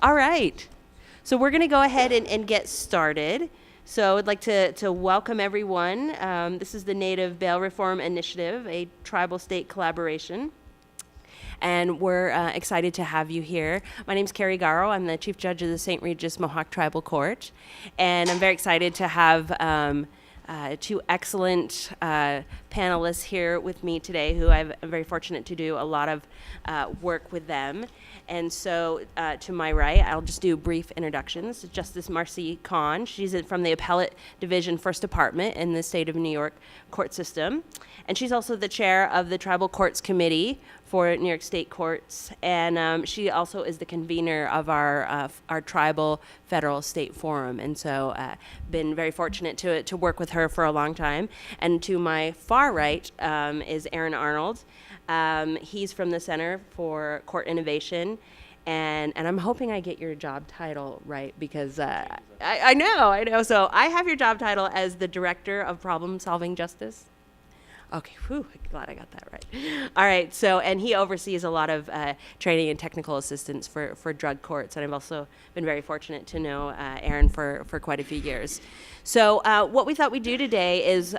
All right. So we're going to go ahead and get started. So I'd like to welcome everyone. This is the Native Bail Reform Initiative, a tribal state collaboration. And we're excited to have you here. My name's Carrie Garrow. I'm the Chief Judge of the St. Regis Mohawk Tribal Court. And I'm very excited to have two excellent panelists here with me today who I'm very fortunate to do a lot of work with them. And so to my right, I'll just do brief introductions. Justice Marcy Kahn. She's from the Appellate Division First Department in the state of New York court system. And she's also the chair of the Tribal Courts Committee for New York State Courts. And she also is the convener of our Tribal Federal State Forum. And so been very fortunate to work with her for a long time. And to my far right is Aaron Arnold. He's from the Center for Court Innovation, and I'm hoping I get your job title right because I know. So I have your job title as the Director of Problem Solving Justice. Okay, whew, glad I got that right. All right, so, and he oversees a lot of training and technical assistance for drug courts, and I've also been very fortunate to know Aaron for quite a few years. So what we thought we'd do today is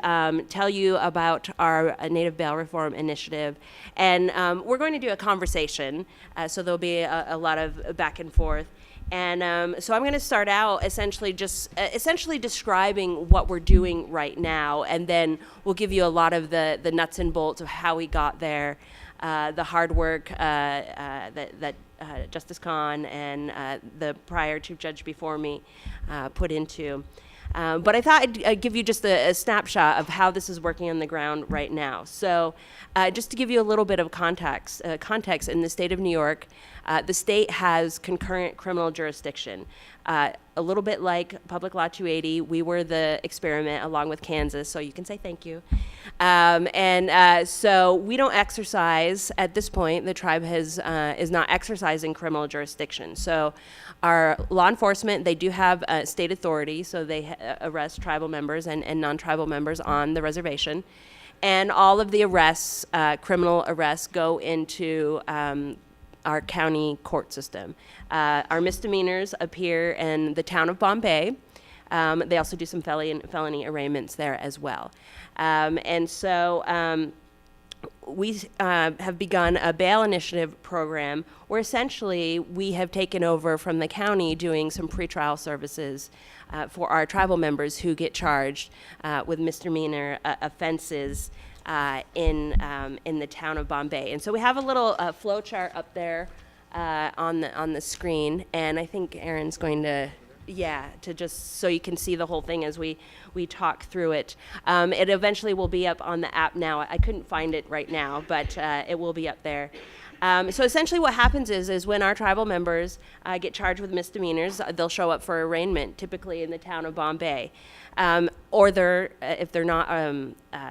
tell you about our Native Bail Reform Initiative, and we're going to do a conversation, so there'll be a lot of back and forth. And so I'm going to start out essentially describing what we're doing right now, and then we'll give you a lot of the nuts and bolts of how we got there, the hard work that Justice Kahn and the prior Chief Judge before me put into. But I thought I'd give you just a snapshot of how this is working on the ground right now. So just to give you a little bit of context in the state of New York, the state has concurrent criminal jurisdiction. A little bit like Public Law 280, we were the experiment along with Kansas, so you can say thank you. So we don't exercise, at this point, the tribe is not exercising criminal jurisdiction. So our law enforcement, they do have state authority, so they arrest tribal members and non-tribal members on the reservation. And all of the arrests, criminal arrests, go into our county court system. Our misdemeanors appear in the town of Bombay. They also do some felony arraignments there as well. We have begun a bail initiative program where essentially we have taken over from the county doing some pretrial services for our tribal members who get charged with misdemeanor offenses in the town of Bombay. And so we have a little flow chart up there on the screen, and I think Aaron's going to just so you can see the whole thing as we talk through it. It eventually will be up on the app now. I couldn't find it right now, but it will be up there. So essentially what happens is when our tribal members get charged with misdemeanors, they'll show up for arraignment, typically in the town of Bombay. Or if they're not,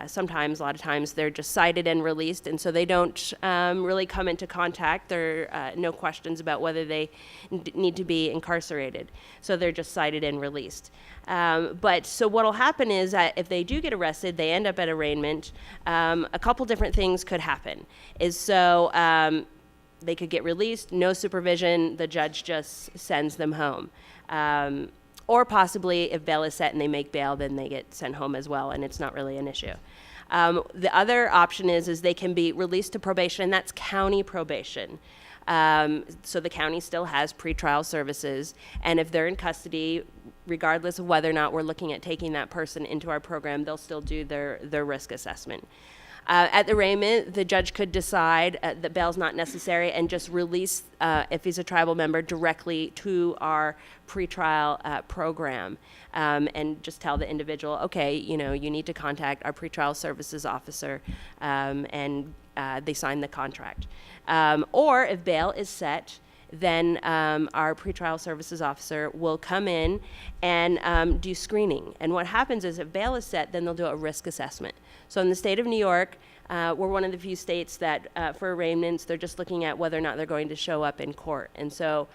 sometimes, a lot of times, they're just cited and released, and so they don't really come into contact. There are no questions about whether they need to be incarcerated. So they're just cited and released. But so what'll happen is that if they do get arrested, they end up at arraignment. A couple different things could happen. They could get released, no supervision, the judge just sends them home. Or possibly if bail is set and they make bail, then they get sent home as well, and it's not really an issue. The other option is they can be released to probation, and that's county probation. So the county still has pretrial services, and if they're in custody, regardless of whether or not we're looking at taking that person into our program, they'll still do their risk assessment. At the arraignment, the judge could decide that bail's not necessary and just release, if he's a tribal member, directly to our pretrial program, and just tell the individual, okay, you need to contact our pretrial services officer, and they sign the contract. Or if bail is set, then our pretrial services officer will come in and do screening. And what happens is if bail is set, then they'll do a risk assessment. So in the state of New York, we're one of the few states that for arraignments, they're just looking at whether or not they're going to show up in court. And so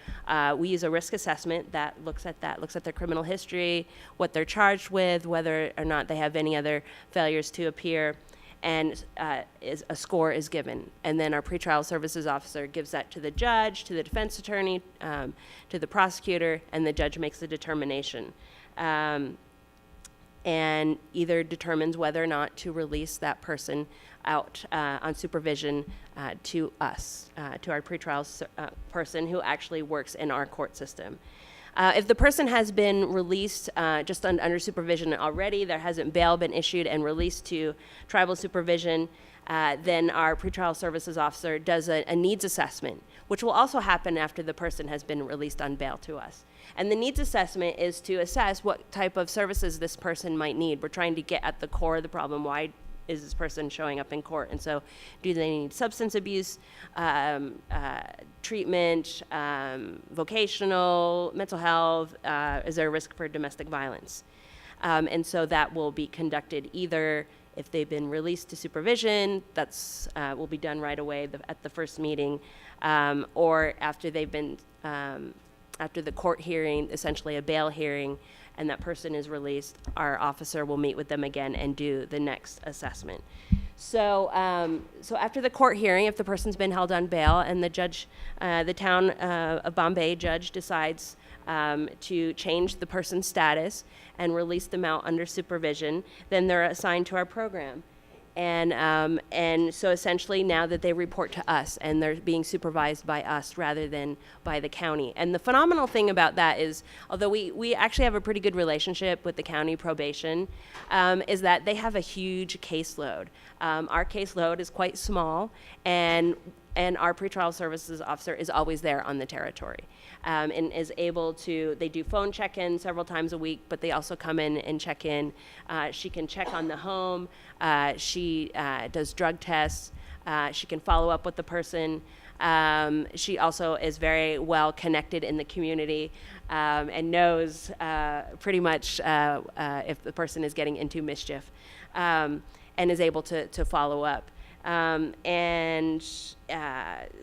we use a risk assessment that looks at their criminal history, what they're charged with, whether or not they have any other failures to appear. and a score is given. And then our pretrial services officer gives that to the judge, to the defense attorney, to the prosecutor, and the judge makes a determination. And either determines whether or not to release that person out on supervision to us, to our pretrial person who actually works in our court system. If the person has been released just under supervision already, there hasn't bail been issued and released to tribal supervision, then our pretrial services officer does a needs assessment, which will also happen after the person has been released on bail to us. And the needs assessment is to assess what type of services this person might need. We're trying to get at the core of the problem. Why is this person showing up in court? And so do they need substance abuse, treatment, vocational, mental health? Is there a risk for domestic violence? And so that will be conducted either if they've been released to supervision, that's will be done right away at the first meeting, or after they've been after the court hearing, essentially a bail hearing, and that person is released, our officer will meet with them again and do the next assessment. So, so after the court hearing, if the person's been held on bail and the judge, the town of Bombay judge decides to change the person's status and release them out under supervision, then they're assigned to our program. And so essentially now that they report to us and they're being supervised by us rather than by the county. And the phenomenal thing about that is, although we actually have a pretty good relationship with the county probation, is that they have a huge caseload. Our caseload is quite small, and our pretrial services officer is always there on the territory, and is able to, they do phone check-in several times a week, but they also come in and check in. She can check on the home. She does drug tests. She can follow up with the person. She also is very well connected in the community, and knows pretty much if the person is getting into mischief, and is able to follow up.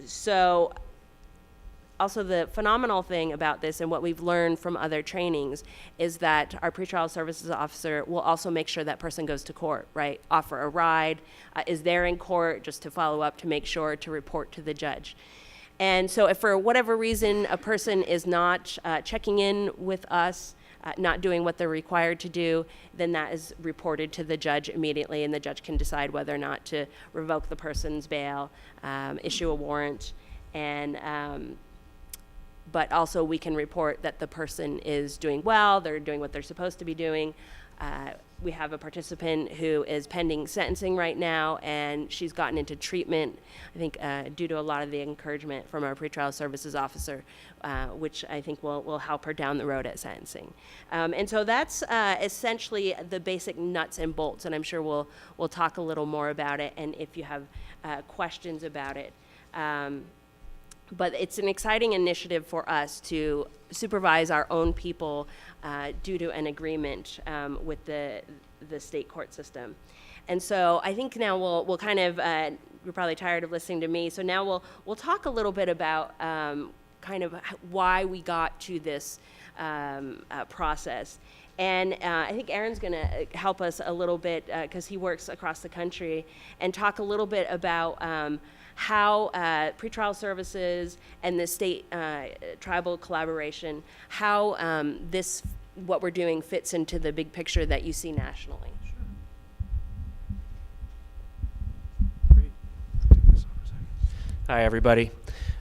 So also the phenomenal thing about this and what we've learned from other trainings is that our pretrial services officer will also make sure that person goes to court, right? Offer a ride, is there in court just to follow up, to make sure to report to the judge. And so if for whatever reason a person is not checking in with us, not doing what they're required to do, then that is reported to the judge immediately, and the judge can decide whether or not to revoke the person's bail, issue a warrant, and but also we can report that the person is doing well, they're doing what they're supposed to be doing. We have a participant who is pending sentencing right now, and she's gotten into treatment, I think, due to a lot of the encouragement from our pretrial services officer, which I think will help her down the road at sentencing. And so that's essentially the basic nuts and bolts, and I'm sure we'll talk a little more about it, and if you have questions about it. But it's an exciting initiative for us to supervise our own people due to an agreement with the state court system. And so I think now we'll kind of, you're probably tired of listening to me, so now we'll talk a little bit about kind of why we got to this process. And I think Aaron's going to help us a little bit because he works across the country, and talk a little bit about how pretrial services and the state tribal collaboration, how what we're doing fits into the big picture that you see nationally. Great. Take this off for a second. Hi, everybody.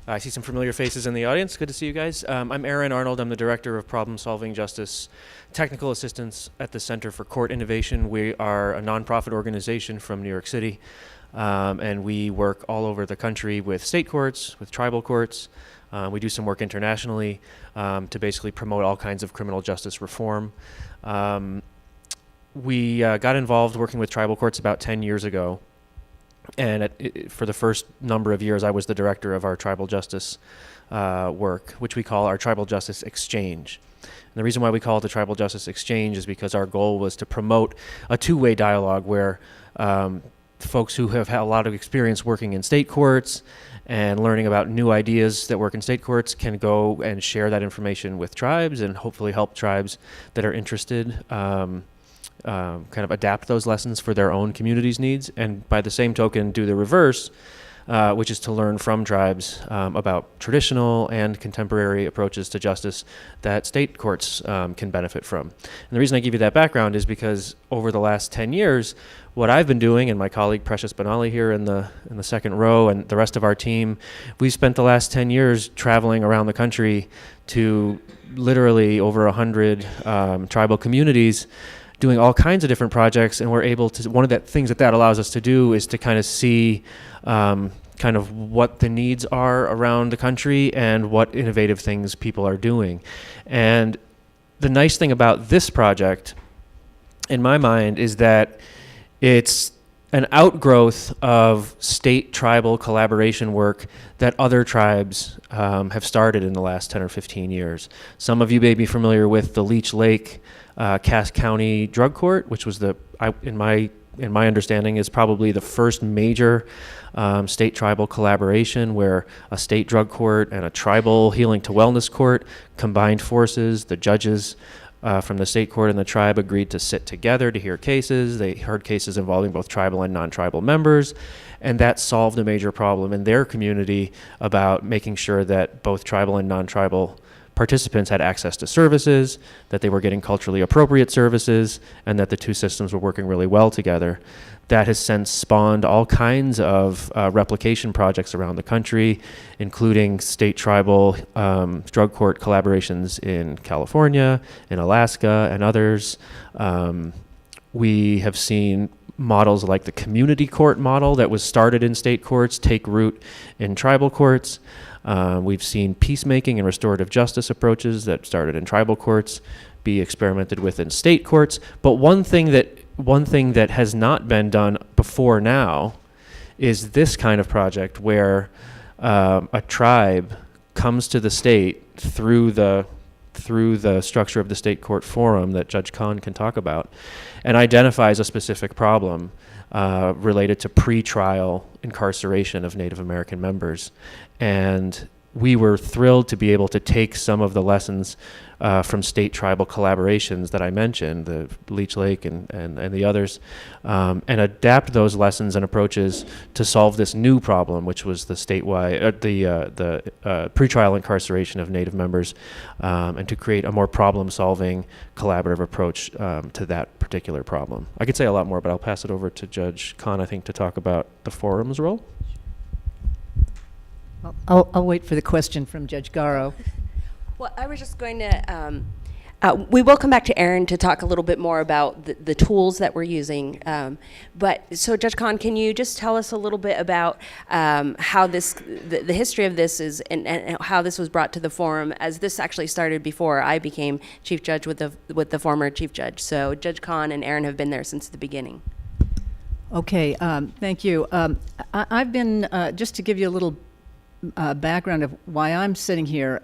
I see some familiar faces in the audience. Good to see you guys. I'm Aaron Arnold. I'm the Director of Problem Solving Justice Technical Assistance at the Center for Court Innovation. We are a nonprofit organization from New York City. And we work all over the country with state courts, with tribal courts. We do some work internationally to basically promote all kinds of criminal justice reform. We got involved working with tribal courts about 10 years ago. And for the first number of years, I was the director of our tribal justice work, which we call our Tribal Justice Exchange. And the reason why we call it the Tribal Justice Exchange is because our goal was to promote a two-way dialogue where folks who have had a lot of experience working in state courts and learning about new ideas that work in state courts can go and share that information with tribes and hopefully help tribes that are interested kind of adapt those lessons for their own community's needs, and by the same token do the reverse, which is to learn from tribes about traditional and contemporary approaches to justice that state courts can benefit from. And the reason I give you that background is because over the last 10 years, what I've been doing, and my colleague Precious Benali here in the second row, and the rest of our team, we've spent the last 10 years traveling around the country to literally over 100 tribal communities, doing all kinds of different projects. And we're able to, one of the things that allows us to do is to kind of see kind of what the needs are around the country and what innovative things people are doing. And the nice thing about this project, in my mind, is that it's an outgrowth of state tribal collaboration work that other tribes have started in the last 10 or 15 years. Some of you may be familiar with the Leech Lake Cass County Drug Court, which was in my understanding is probably the first major state tribal collaboration where a state drug court and a tribal healing to wellness court combined forces. The judges from the state court and the tribe agreed to sit together to hear cases. They heard cases involving both tribal and non-tribal members, and that solved a major problem in their community about making sure that both tribal and non-tribal participants had access to services, that they were getting culturally appropriate services, and that the two systems were working really well together. That has since spawned all kinds of replication projects around the country, including state tribal drug court collaborations in California, in Alaska, and others. We have seen models like the community court model that was started in state courts take root in tribal courts. We've seen peacemaking and restorative justice approaches that started in tribal courts be experimented with in state courts. But one thing that has not been done before now is this kind of project where a tribe comes to the state through the structure of the state court forum that Judge Kahn can talk about, and identifies a specific problem related to pre-trial incarceration of Native American members. And we were thrilled to be able to take some of the lessons from state tribal collaborations that I mentioned, the Leech Lake and the others, and adapt those lessons and approaches to solve this new problem, which was the statewide, the pretrial incarceration of Native members, and to create a more problem-solving, collaborative approach to that particular problem. I could say a lot more, but I'll pass it over to Judge Kahn, I think, to talk about the forum's role. I'll wait for the question from Judge Garrow. Well, I was just going to, we will come back to Aaron to talk a little bit more about the tools that we're using. So Judge Kahn, can you just tell us a little bit about how the history of this is and how this was brought to the forum, as this actually started before I became Chief Judge with the former Chief Judge. So Judge Kahn and Aaron have been there since the beginning. Okay, thank you. I've been, just to give you a little background of why I'm sitting here,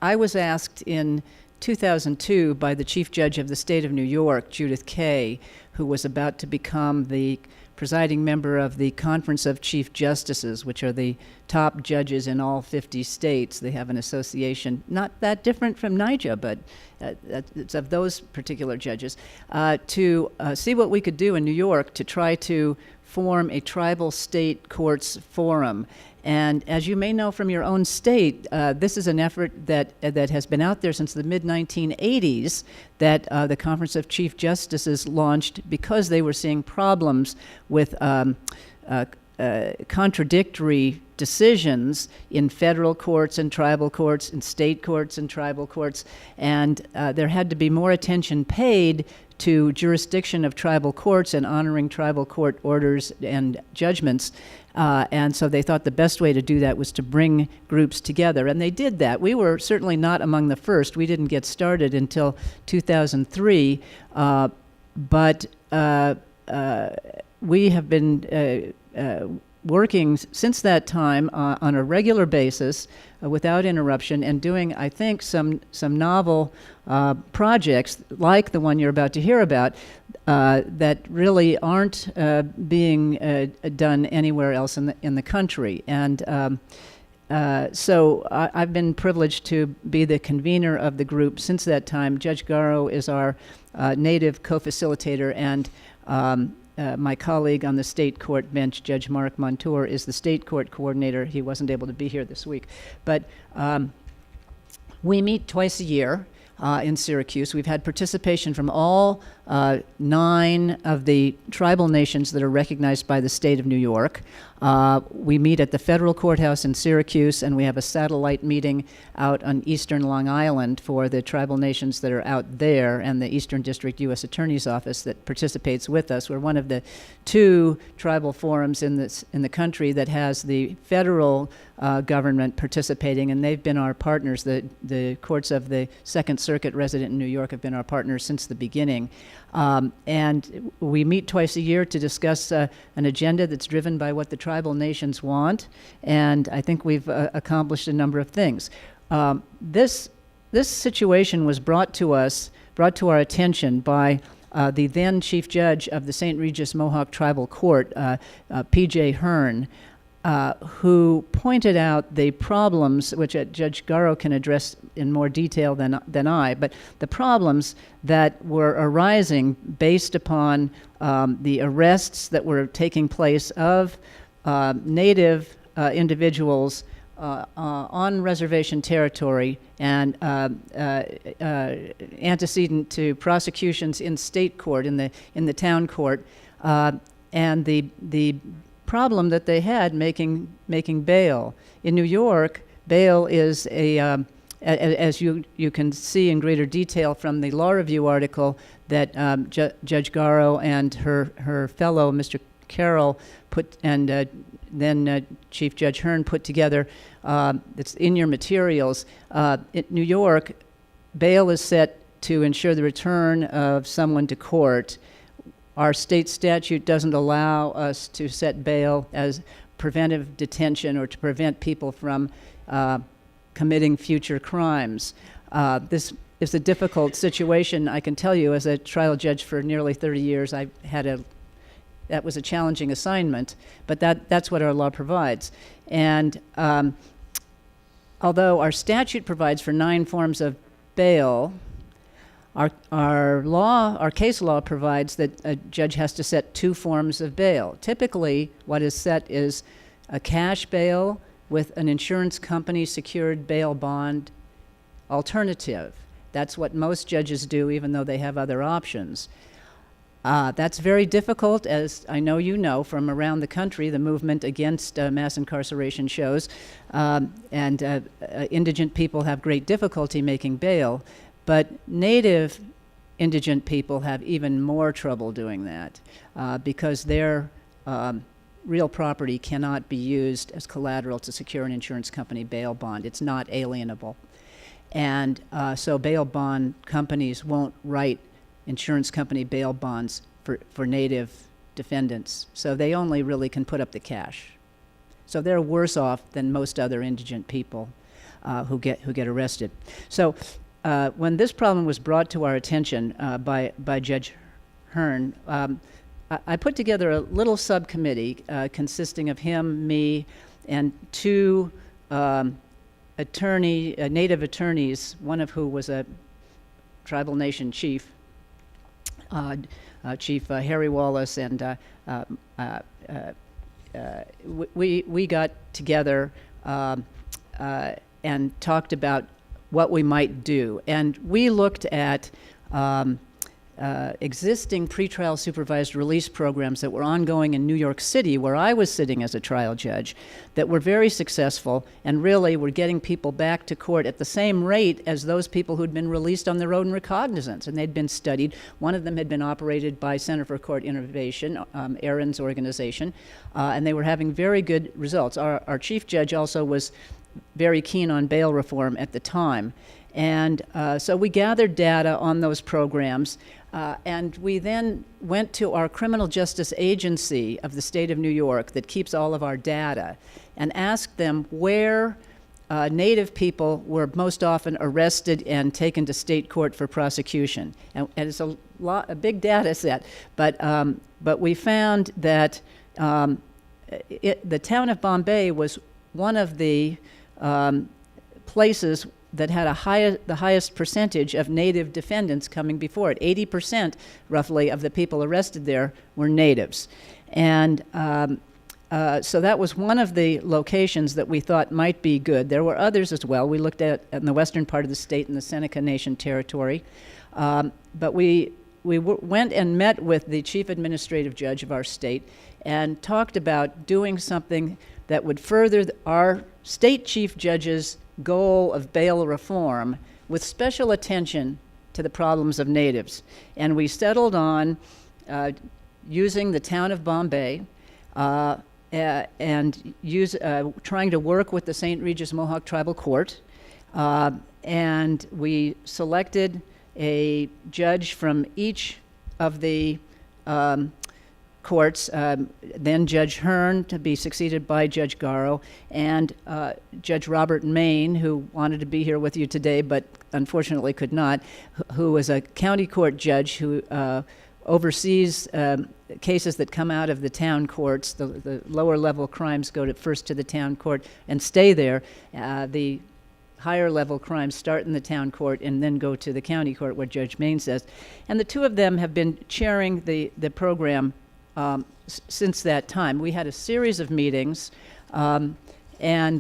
I was asked in 2002 by the Chief Judge of the State of New York, Judith Kaye, who was about to become the presiding member of the Conference of Chief Justices, which are the top judges in all 50 states. They have an association, not that different from NAICJA, but it's of those particular judges, to see what we could do in New York to try to form a tribal state courts forum. And as you may know from your own state, this is an effort that has been out there since the mid-1980s that the Conference of Chief Justices launched because they were seeing problems with contradictory decisions in federal courts and tribal courts, in state courts and tribal courts, and there had to be more attention paid to jurisdiction of tribal courts and honoring tribal court orders and judgments. And so they thought the best way to do that was to bring groups together. And they did that. We were certainly not among the first. We didn't get started until 2003. But we have been working since that time on a regular basis without interruption and doing, I think, some novel projects like the one you're about to hear about that really aren't being done anywhere else in the country. And So I've been privileged to be the convener of the group since that time. Judge Garrow is our native co-facilitator, and my colleague on the state court bench, Judge Mark Montour, is the state court coordinator. He wasn't able to be here this week. But we meet twice a year in Syracuse. We've had participation from all 9 of the tribal nations that are recognized by the state of New York. We meet at the federal courthouse in Syracuse, and we have a satellite meeting out on eastern Long Island for the tribal nations that are out there, and the Eastern District U.S. Attorney's Office that participates with us. We're one of the 2 tribal forums in the country that has the federal government participating, and they've been our partners. The courts of the Second Circuit resident in New York have been our partners since the beginning. And we meet twice a year to discuss an agenda that's driven by what the tribal nations want, and I think we've accomplished a number of things. This situation was brought to our attention by the then Chief Judge of the St. Regis Mohawk Tribal Court, P.J. Hearn, who pointed out the problems, which Judge Garrow can address in more detail than I, but the problems that were arising based upon the arrests that were taking place of Native individuals on reservation territory and antecedent to prosecutions in state court, in the town court, and the problem that they had making bail. In New York, bail is as you can see in greater detail from the Law Review article that Judge Garrow and her fellow, Mr. Carroll, put, and then Chief Judge Hearn put together. It's in your materials. In New York, bail is set to ensure the return of someone to court. Our state statute doesn't allow us to set bail as preventive detention or to prevent people from committing future crimes. This is a difficult situation. I can tell you, as a trial judge for nearly 30 years, that was a challenging assignment, but that's what our law provides. And although our statute provides for 9 forms of bail, our case law provides that a judge has to set 2 forms of bail. Typically, what is set is a cash bail with an insurance company secured bail bond alternative. That's what most judges do, even though they have other options. That's very difficult, as I know you know from around the country. The movement against mass incarceration shows, and indigent people have great difficulty making bail. But Native indigent people have even more trouble doing that because their real property cannot be used as collateral to secure an insurance company bail bond. It's not alienable. And so bail bond companies won't write insurance company bail bonds for Native defendants. So they only really can put up the cash. So they're worse off than most other indigent people who get arrested. So when this problem was brought to our attention by Judge Hearn, I put together a little subcommittee consisting of him, me, and 2 Native attorneys, one of who was a tribal nation chief, Chief Harry Wallace, and we got together and talked about what we might do. And we looked at existing pretrial supervised release programs that were ongoing in New York City, where I was sitting as a trial judge, that were very successful and really were getting people back to court at the same rate as those people who'd been released on their own recognizance. And they'd been studied. One of them had been operated by Center for Court Innovation, Aaron's organization, and they were having very good results. Our chief judge also was very keen on bail reform at the time. And so we gathered data on those programs, and we then went to our criminal justice agency of the state of New York that keeps all of our data and asked them where Native people were most often arrested and taken to state court for prosecution. And it's a big data set, but we found that the town of Bombay was one of the places that had the highest percentage of Native defendants coming before it. 80% roughly of the people arrested there were Natives. And so that was one of the locations that we thought might be good. There were others as well. We looked at in the western part of the state in the Seneca Nation territory. But we went and met with the chief administrative judge of our state and talked about doing something that would further our state chief judge's goal of bail reform with special attention to the problems of Natives. And we settled on using the town of Bombay and trying to work with the St. Regis Mohawk Tribal Court. And we selected a judge from each of the courts, then Judge Hearn to be succeeded by Judge Garrow, and Judge Robert Main, who wanted to be here with you today but unfortunately could not, who was a county court judge who oversees cases that come out of the town courts. The lower level crimes go first to the town court and stay there. The higher level crimes start in the town court and then go to the county court where Judge Main says. And the two of them have been chairing the program since that time. We had a series of meetings, and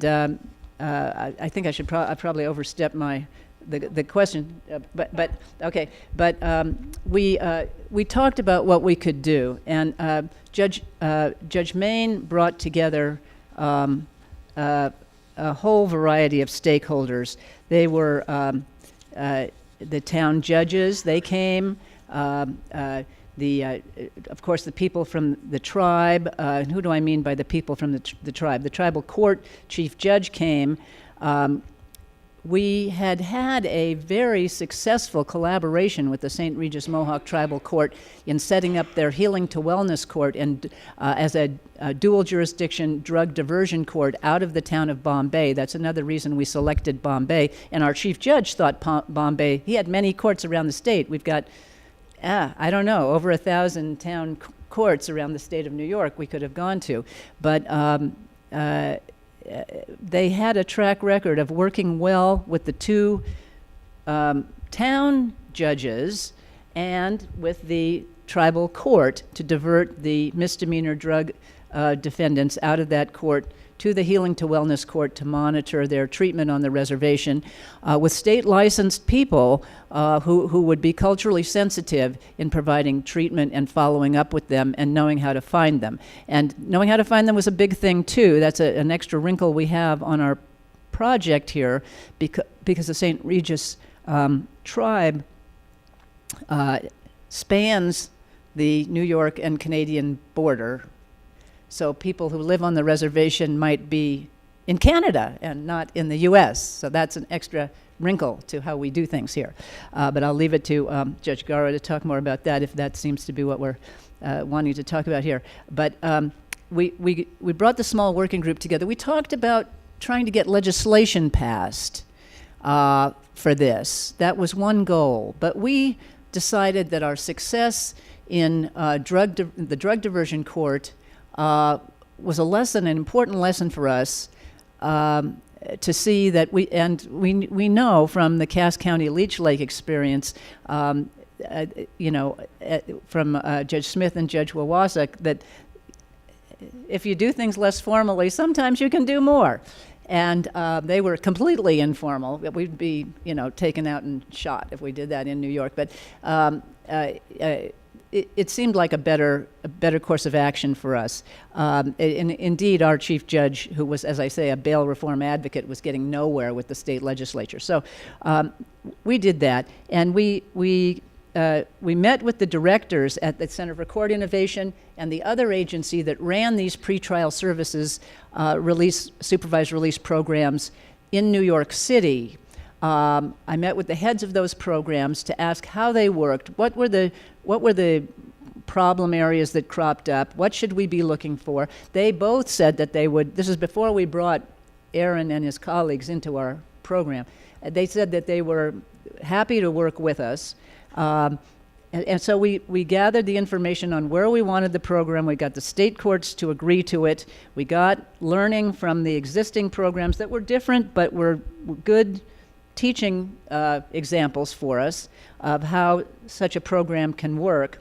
I think I probably overstepped the question, but okay. But we talked about what we could do, and Judge Main brought together a whole variety of stakeholders. They were the town judges. They came. Of course, the people from the tribe. Who do I mean by the people from the tribe? The tribal court chief judge came. We had a very successful collaboration with the St. Regis Mohawk Tribal Court in setting up their Healing to Wellness Court and as a dual jurisdiction drug diversion court out of the town of Bombay. That's another reason we selected Bombay. And our chief judge thought Bombay, he had many courts around the state. We've got, I don't know, over 1,000 town courts around the state of New York we could have gone to. But they had a track record of working well with the two town judges and with the tribal court to divert the misdemeanor drug defendants out of that court to the Healing to Wellness Court to monitor their treatment on the reservation with state licensed people who would be culturally sensitive in providing treatment and following up with them and knowing how to find them. And knowing how to find them was a big thing too. That's an extra wrinkle we have on our project here because the St. Regis tribe spans the New York and Canadian border. So people who live on the reservation might be in Canada and not in the U.S. So that's an extra wrinkle to how we do things here. But I'll leave it to Judge Garrow to talk more about that if that seems to be what we're wanting to talk about here. But we brought the small working group together. We talked about trying to get legislation passed for this. That was one goal. But we decided that our success in the drug diversion court was an important lesson for us to see that we know from the Cass County Leech Lake experience, from Judge Smith and Judge Wawasek, that if you do things less formally, sometimes you can do more. And they were completely informal. We'd be, taken out and shot if we did that in New York. But it seemed like a better course of action for us. And indeed, our chief judge, who was, as I say, a bail reform advocate, was getting nowhere with the state legislature. So we did that, and we met with the directors at the Center for Court Innovation and the other agency that ran these pretrial services, supervised release programs in New York City. I met with the heads of those programs to ask how they worked. What were the problem areas that cropped up? What should we be looking for? They both said that they would. This is before we brought Aaron and his colleagues into our program. They said that they were happy to work with us. And so we gathered the information on where we wanted the program. We got the state courts to agree to it. We got learning from the existing programs that were different but were good teaching examples for us of how such a program can work.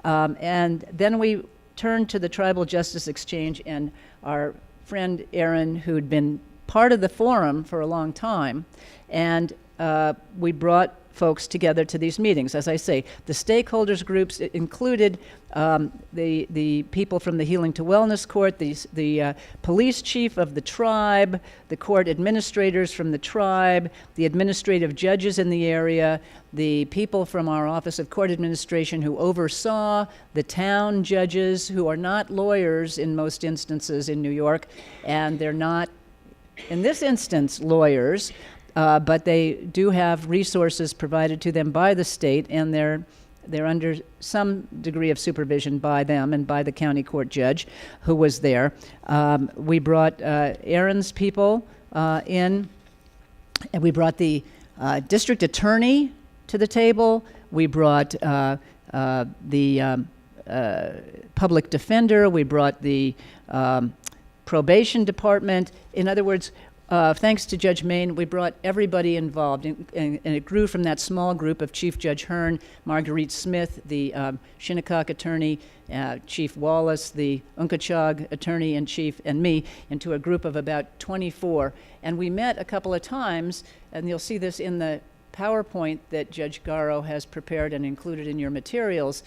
And then we turned to the Tribal Justice Exchange, and our friend Aaron, who'd been part of the forum for a long time, and we brought folks together to these meetings. As I say, the stakeholders groups included the people from the Healing to Wellness Court, the police chief of the tribe, the court administrators from the tribe, the administrative judges in the area, the people from our Office of Court Administration who oversaw the town judges, who are not lawyers in most instances in New York, and they're not, in this instance, lawyers. But they do have resources provided to them by the state, and they're under some degree of supervision by them and by the county court judge who was there. We brought Aaron's people in, and we brought the district attorney to the table. We brought the public defender. We brought the probation department. In other words, thanks to Judge Main, we brought everybody involved, and it grew from that small group of Chief Judge Hearn, Marguerite Smith, the Shinnecock attorney, Chief Wallace, the Unkachog attorney-in-chief, and me, into a group of about 24. And we met a couple of times, and you'll see this in the PowerPoint that Judge Garrow has prepared and included in your materials,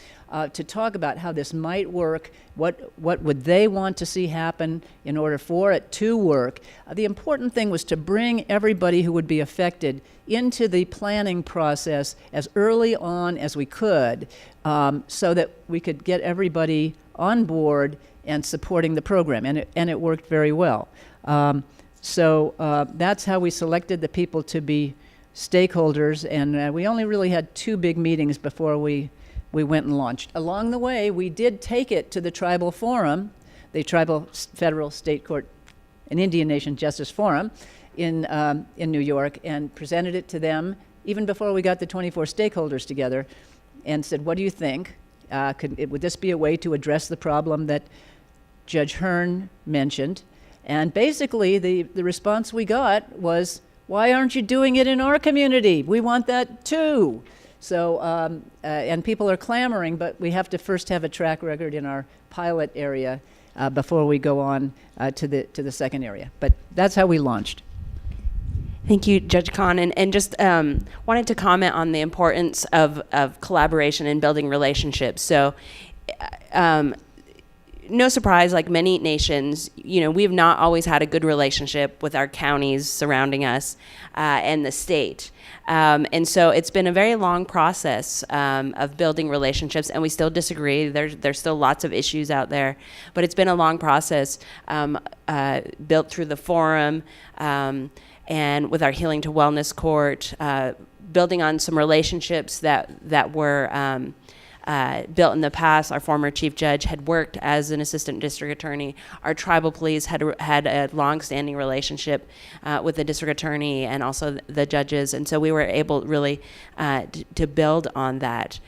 to talk about how this might work, what would they want to see happen in order for it to work. The important thing was to bring everybody who would be affected into the planning process as early on as we could, so that we could get everybody on board and supporting the program, and it worked very well. So that's how we selected the people to be stakeholders, and we only really had 2 big meetings before we went and launched. Along the way, we did take it to the Tribal Forum, the Tribal Federal State Court and Indian Nation Justice Forum in New York, and presented it to them even before we got the 24 stakeholders together, and said, what do you think? Would this be a way to address the problem that Judge Hearn mentioned? And basically, the response we got was, why aren't you doing it in our community? We want that too. So, and people are clamoring, but we have to first have a track record in our pilot area before we go on to the second area. But that's how we launched. Thank you, Judge Kahn. And just wanted to comment on the importance of collaboration and building relationships. So, no surprise, like many nations, we have not always had a good relationship with our counties surrounding us and the state. And so it's been a very long process of building relationships, and we still disagree. There's still lots of issues out there, but it's been a long process built through the forum and with our Healing to Wellness Court, building on some relationships that were built in the past. Our former chief judge had worked as an assistant district attorney. Our tribal police had a long-standing relationship with the district attorney and also the judges, and so we were able really to build on that.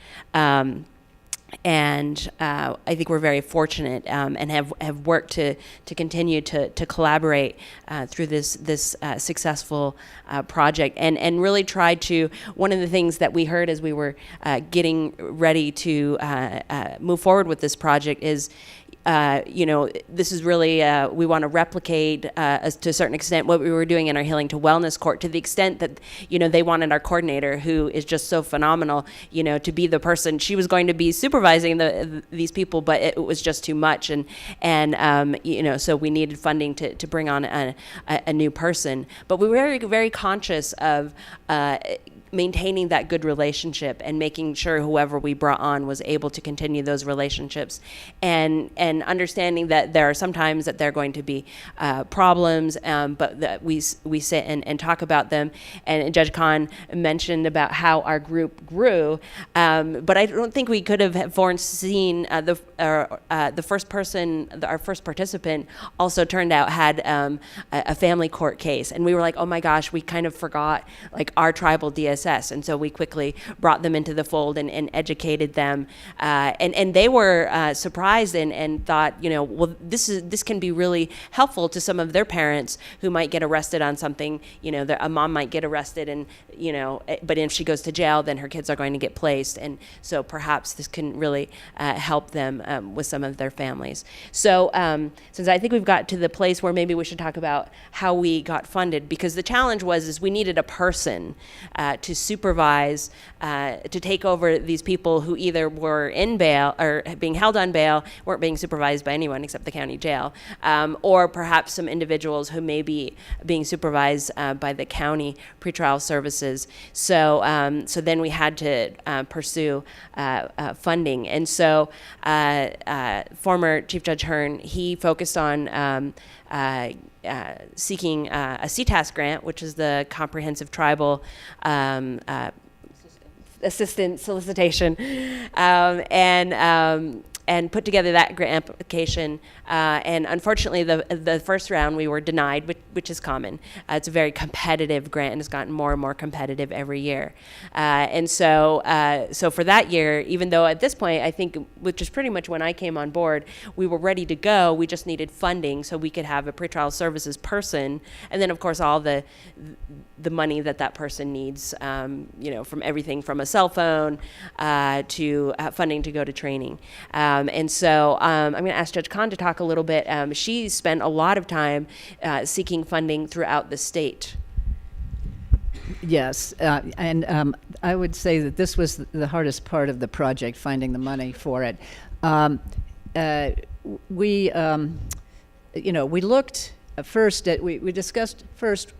And I think we're very fortunate and have worked to continue to collaborate through this successful project, and really tried to. One of the things that we heard as we were getting ready to move forward with this project is, this is really, we want to replicate to a certain extent what we were doing in our Healing to Wellness Court, to the extent that, they wanted our coordinator, who is just so phenomenal, to be the person. She was going to be supervising these people, but it was just too much. And so we needed funding to bring on a new person. But we were very, very conscious of maintaining that good relationship and making sure whoever we brought on was able to continue those relationships, and understanding that there are sometimes that there are going to be problems, but that we sit and talk about them. And Judge Kahn mentioned about how our group grew, but I don't think we could have foreseen the first person, our first participant, also turned out had a family court case, and we were like, oh my gosh, we kind of forgot like our tribal DSA DSS. And so we quickly brought them into the fold and educated them. And they were surprised and thought, well, this can be really helpful to some of their parents who might get arrested on something. A mom might get arrested and, but if she goes to jail, then her kids are going to get placed. And so perhaps this can really help them with some of their families. So since I think we've got to the place where maybe we should talk about how we got funded, because the challenge is we needed a person to supervise, to take over these people who either were in bail or being held on bail, weren't being supervised by anyone except the county jail, or perhaps some individuals who may be being supervised by the county pretrial services. So then we had to pursue funding. And so former Chief Judge Hearn, he focused on seeking a CTAS grant, which is the Comprehensive Tribal Assistance Solicitation, and put together that grant application. And unfortunately, the first round we were denied, which is common. It's a very competitive grant and has gotten more and more competitive every year. And so for that year, even though at this point, I think, which is pretty much when I came on board, we were ready to go, we just needed funding so we could have a pretrial services person. And then, of course, all the money that person needs, from everything from a cell phone to funding to go to training. And so I'm going to ask Judge Kahn to talk a little bit. She spent a lot of time seeking funding throughout the state. Yes, and I would say that this was the hardest part of the project, finding the money for it. We looked first at, we discussed first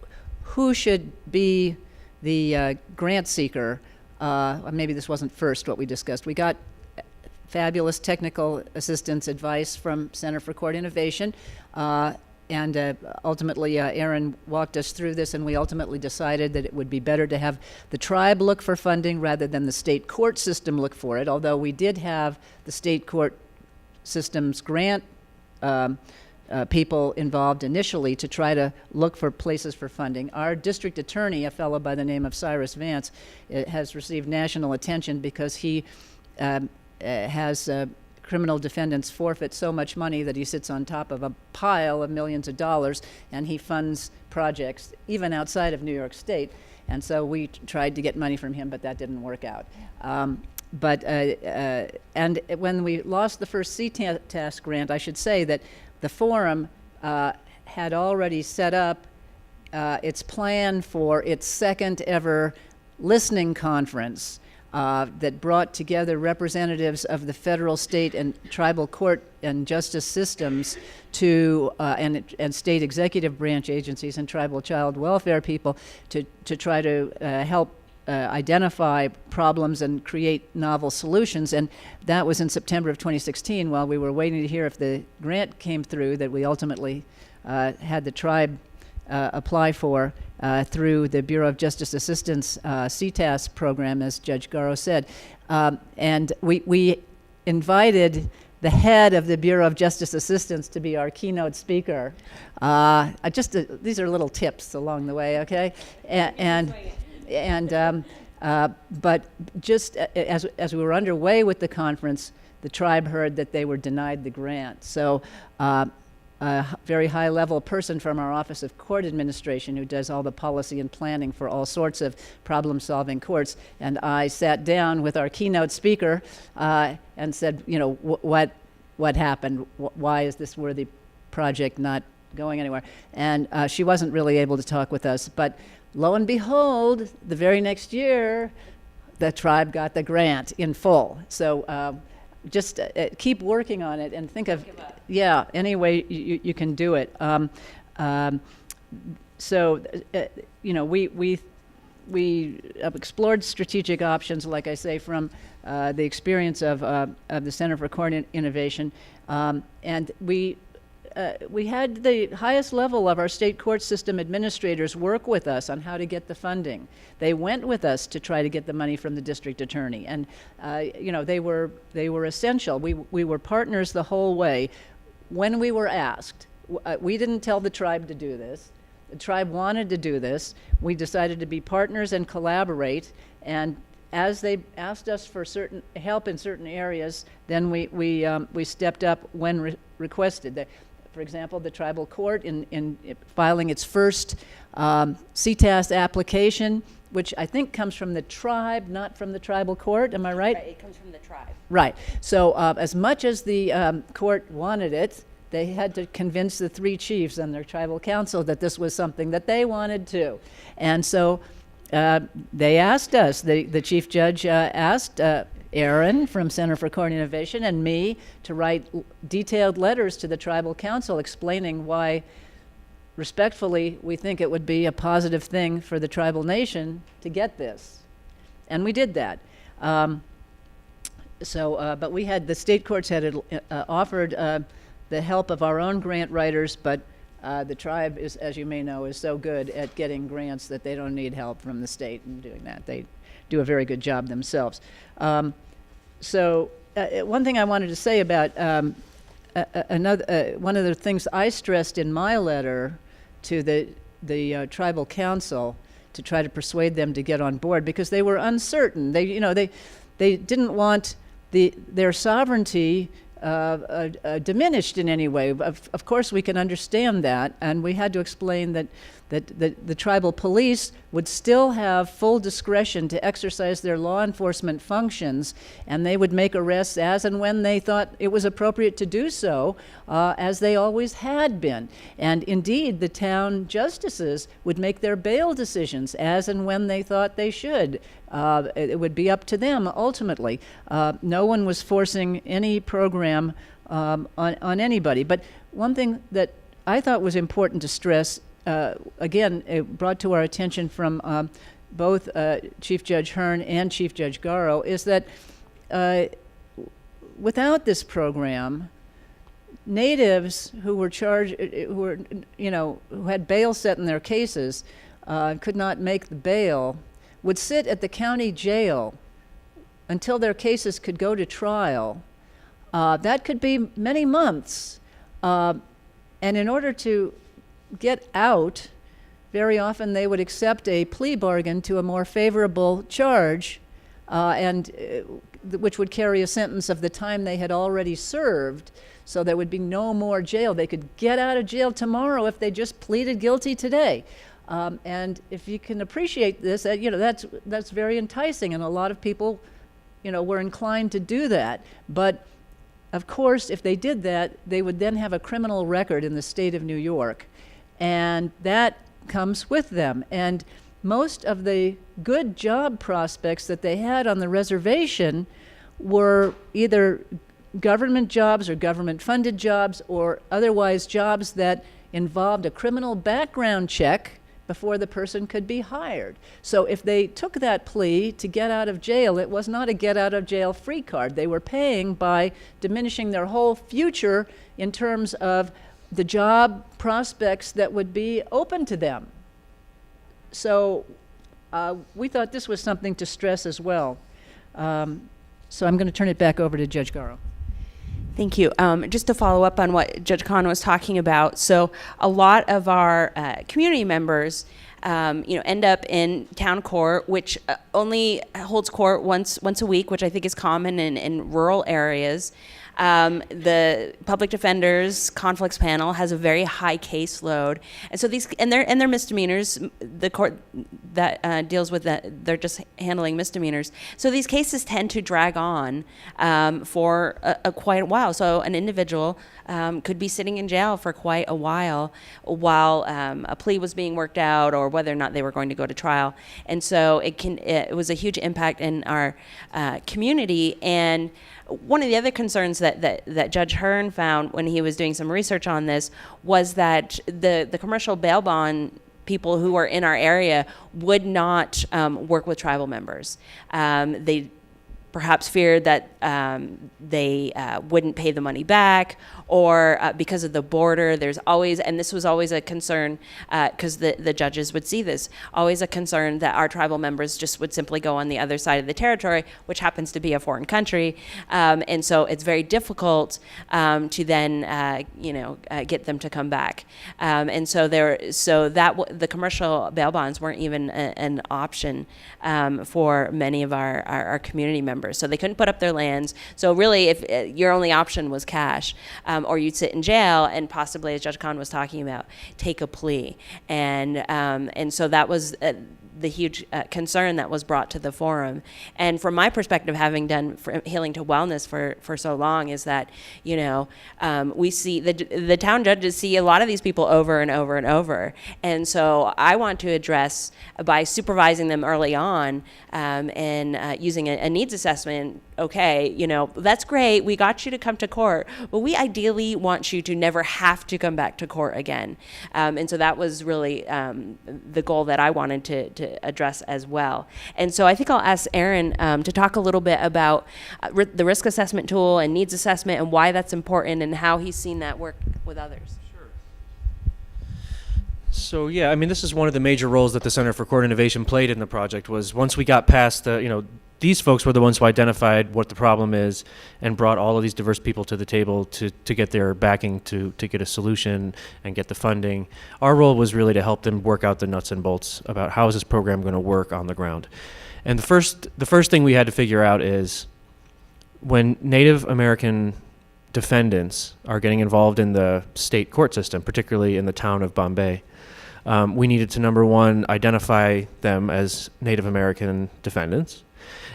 who should be the grant seeker. Maybe this wasn't first what we discussed. We got fabulous technical assistance advice from Center for Court Innovation, and ultimately Aaron walked us through this, and we ultimately decided that it would be better to have the tribe look for funding rather than the state court system look for it, although we did have the state court system's grant people involved initially to try to look for places for funding. Our district attorney, a fellow by the name of Cyrus Vance, has received national attention because he has criminal defendants forfeit so much money that he sits on top of a pile of millions of dollars, and he funds projects even outside of New York State. And so we tried to get money from him, but that didn't work out. And when we lost the first CTAS grant, I should say that the forum had already set up its plan for its second ever listening conference that brought together representatives of the federal, state, and tribal court and justice systems to and state executive branch agencies and tribal child welfare people to try to help identify problems and create novel solutions. And that was in September of 2016, while we were waiting to hear if the grant came through that we ultimately had the tribe apply for through the Bureau of Justice Assistance CTAS program, as Judge Garrow said. And we invited the head of the Bureau of Justice Assistance to be our keynote speaker. These are little tips along the way, okay? But just as we were underway with the conference, the tribe heard that they were denied the grant. So a very high-level person from our Office of Court Administration who does all the policy and planning for all sorts of problem-solving courts, and I sat down with our keynote speaker and said, what happened? Why is this worthy project not going anywhere? And she wasn't really able to talk with us, but lo and behold, the very next year, the tribe got the grant in full. So just keep working on it and think of, any way you can do it. We explored strategic options, like I say, from the experience of the Center for Court Innovation, and we had the highest level of our state court system administrators work with us on how to get the funding. They went with us to try to get the money from the district attorney, and they were essential. We were partners the whole way. When we were asked, we didn't tell the tribe to do this. The tribe wanted to do this. We decided to be partners and collaborate, and as they asked us for certain help in certain areas, then we stepped up when requested. For example, the tribal court in filing its first CTAS application, which I think comes from the tribe, not from the tribal court. Am I right? Right, it comes from the tribe. Right. So as much as the court wanted it, they had to convince the 3 chiefs and their tribal council that this was something that they wanted too. And so they asked us, the chief judge asked Aaron from Center for Court Innovation and me to write detailed letters to the tribal council explaining why, respectfully, we think it would be a positive thing for the tribal nation to get this. And we did that. But we had, the state courts had offered the help of our own grant writers, but the tribe is, as you may know, is so good at getting grants that they don't need help from the state in doing that. They do a very good job themselves. One thing I wanted to say about one of the things I stressed in my letter to the tribal council to try to persuade them to get on board, because they were uncertain. They didn't want their sovereignty diminished in any way. Of course, we can understand that, and we had to explain that the tribal police would still have full discretion to exercise their law enforcement functions, and they would make arrests as and when they thought it was appropriate to do so, as they always had been. And indeed, the town justices would make their bail decisions as and when they thought they should. It would be up to them ultimately. No one was forcing any program on anybody. But one thing that I thought was important to stress, again, it brought to our attention from both Chief Judge Hearn and Chief Judge Garrow, is that without this program, natives who were charged, who had bail set in their cases, could not make the bail, would sit at the county jail until their cases could go to trial. That could be many months. And in order to get out, very often they would accept a plea bargain to a more favorable charge, which would carry a sentence of the time they had already served, so there would be no more jail. They could get out of jail tomorrow if they just pleaded guilty today. And if you can appreciate this, that's very enticing, and a lot of people, were inclined to do that. But of course, if they did that, they would then have a criminal record in the state of New York, and that comes with them. And most of the good job prospects that they had on the reservation were either government jobs or government-funded jobs, or otherwise jobs that involved a criminal background check before the person could be hired. So if they took that plea to get out of jail, it was not a get out of jail free card. They were paying by diminishing their whole future in terms of the job prospects that would be open to them. So we thought this was something to stress as well. So I'm going to turn it back over to Judge Garrow. Thank you. Just to follow up on what Judge Kahn was talking about, so a lot of our community members, end up in town court, which only holds court once a week, which I think is common in rural areas. The public defender's conflicts panel has a very high caseload, and so they're misdemeanors. The court that deals with that, they're just handling misdemeanors. So these cases tend to drag on for quite a while. So an individual could be sitting in jail for quite a while a plea was being worked out, or whether or not they were going to go to trial. And so it was a huge impact in our community. And one of the other concerns that Judge Hearn found when he was doing some research on this was that the commercial bail bond people who are in our area would not work with tribal members. They perhaps feared that they wouldn't pay the money back, or because of the border, there's always, and this was always a concern, because the judges would see this, always a concern that our tribal members just would simply go on the other side of the territory, which happens to be a foreign country, and so it's very difficult to then, get them to come back, and so the commercial bail bonds weren't even an option for many of our community members. So they couldn't put up their lands. So really, if your only option was cash, or you'd sit in jail and possibly, as Judge Kahn was talking about, take a plea. And so that was the huge concern that was brought to the forum. And from my perspective, having done healing to wellness for so long, is that, we see the town judges see a lot of these people over and over and over. And so I want to address, by supervising them early on, and using a needs assessment, okay, that's great, we got you to come to court, but we ideally want you to never have to come back to court again. And so that was really the goal that I wanted to address as well. And so I think I'll ask Aaron to talk a little bit about the risk assessment tool and needs assessment, and why that's important, and how he's seen that work with others. So yeah, this is one of the major roles that the Center for Court Innovation played in the project. Was once we got past these folks were the ones who identified what the problem is and brought all of these diverse people to the table to get their backing to get a solution and get the funding. Our role was really to help them work out the nuts and bolts about how is this program going to work on the ground. And the first thing we had to figure out is, when Native American defendants are getting involved in the state court system, particularly in the town of Bombay, we needed to, number one, identify them as Native American defendants,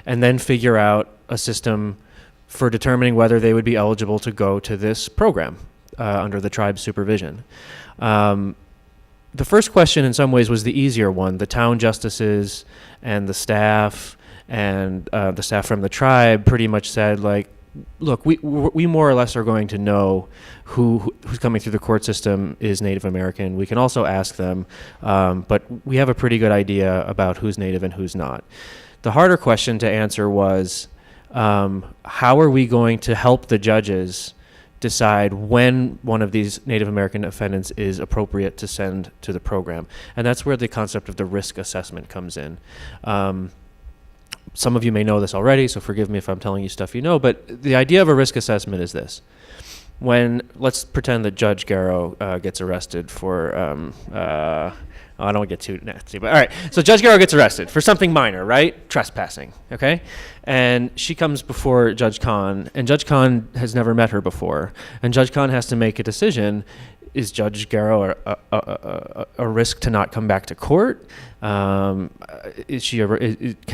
and then figure out a system for determining whether they would be eligible to go to this program under the tribe's supervision. The first question, in some ways, was the easier one. The town justices and the staff from the tribe pretty much said, look, we more or less are going to know who's coming through the court system is Native American. We can also ask them, but we have a pretty good idea about who's Native and who's not. The harder question to answer was, how are we going to help the judges decide when one of these Native American defendants is appropriate to send to the program? And that's where the concept of the risk assessment comes in. Some of you may know this already, so forgive me if I'm telling you stuff you know, but the idea of a risk assessment is this. Let's pretend that Judge Garrow gets arrested for, I don't want to get too nasty, but all right. So Judge Garrow gets arrested for something minor, right? Trespassing, okay? And she comes before Judge Kahn, and Judge Kahn has never met her before. And Judge Kahn has to make a decision. Is Judge Garrow a risk to not come back to court? Can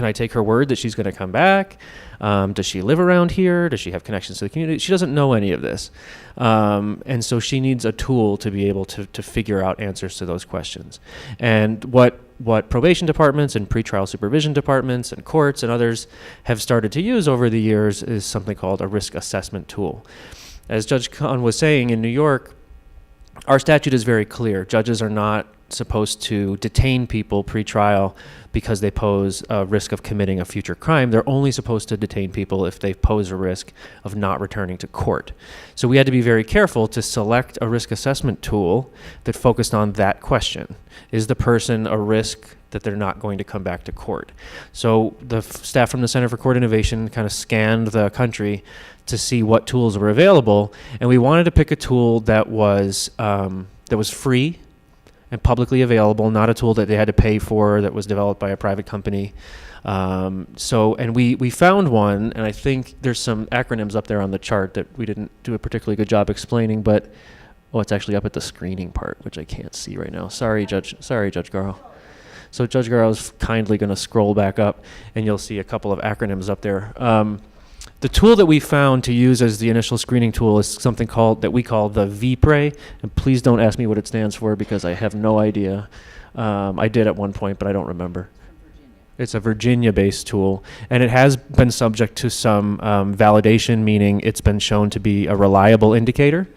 I take her word that she's going to come back? Does she live around here? Does she have connections to the community? She doesn't know any of this. And so she needs a tool to be able to figure out answers to those questions. And what probation departments and pretrial supervision departments and courts and others have started to use over the years is something called a risk assessment tool. As Judge Kahn was saying, in New York, our statute is very clear. Judges are not supposed to detain people pre-trial because they pose a risk of committing a future crime. They're only supposed to detain people if they pose a risk of not returning to court. So we had to be very careful to select a risk assessment tool that focused on that question. Is the person a risk that they're not going to come back to court? So the staff from the Center for Court Innovation kind of scanned the country to see what tools were available, and we wanted to pick a tool that was free and publicly available, not a tool that they had to pay for, that was developed by a private company. And we found one, and I think there's some acronyms up there on the chart that we didn't do a particularly good job explaining, but it's actually up at the screening part, which I can't see right now. Sorry, Judge Garrow. So Judge Garrow is kindly going to scroll back up, and you'll see a couple of acronyms up there. The tool that we found to use as the initial screening tool is something that we call the VPRE, and please don't ask me what it stands for because I have no idea. I did at one point, but I don't remember. It's a Virginia-based tool, and it has been subject to some validation, meaning it's been shown to be a reliable indicator.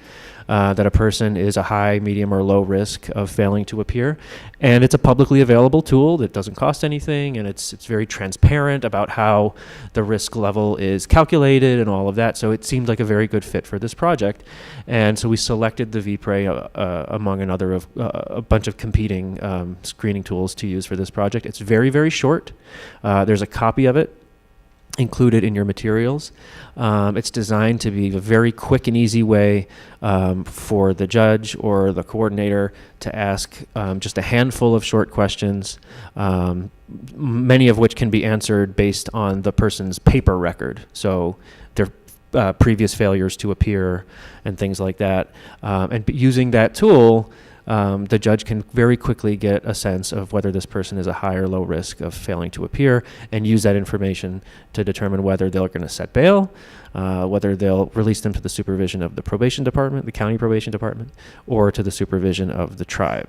that a person is a high, medium, or low risk of failing to appear. And it's a publicly available tool that doesn't cost anything, and it's very transparent about how the risk level is calculated and all of that. So it seemed like a very good fit for this project. And so we selected the vPray among another of a bunch of competing screening tools to use for this project. It's very, very short. There's a copy of it included in your materials. It's designed to be a very quick and easy way for the judge or the coordinator to ask just a handful of short questions, many of which can be answered based on the person's paper record. So their previous failures to appear and things like that. And using that tool, the judge can very quickly get a sense of whether this person is a high or low risk of failing to appear, and use that information to determine whether they're going to set bail, whether they'll release them to the supervision of the probation department, the county probation department, or to the supervision of the tribe.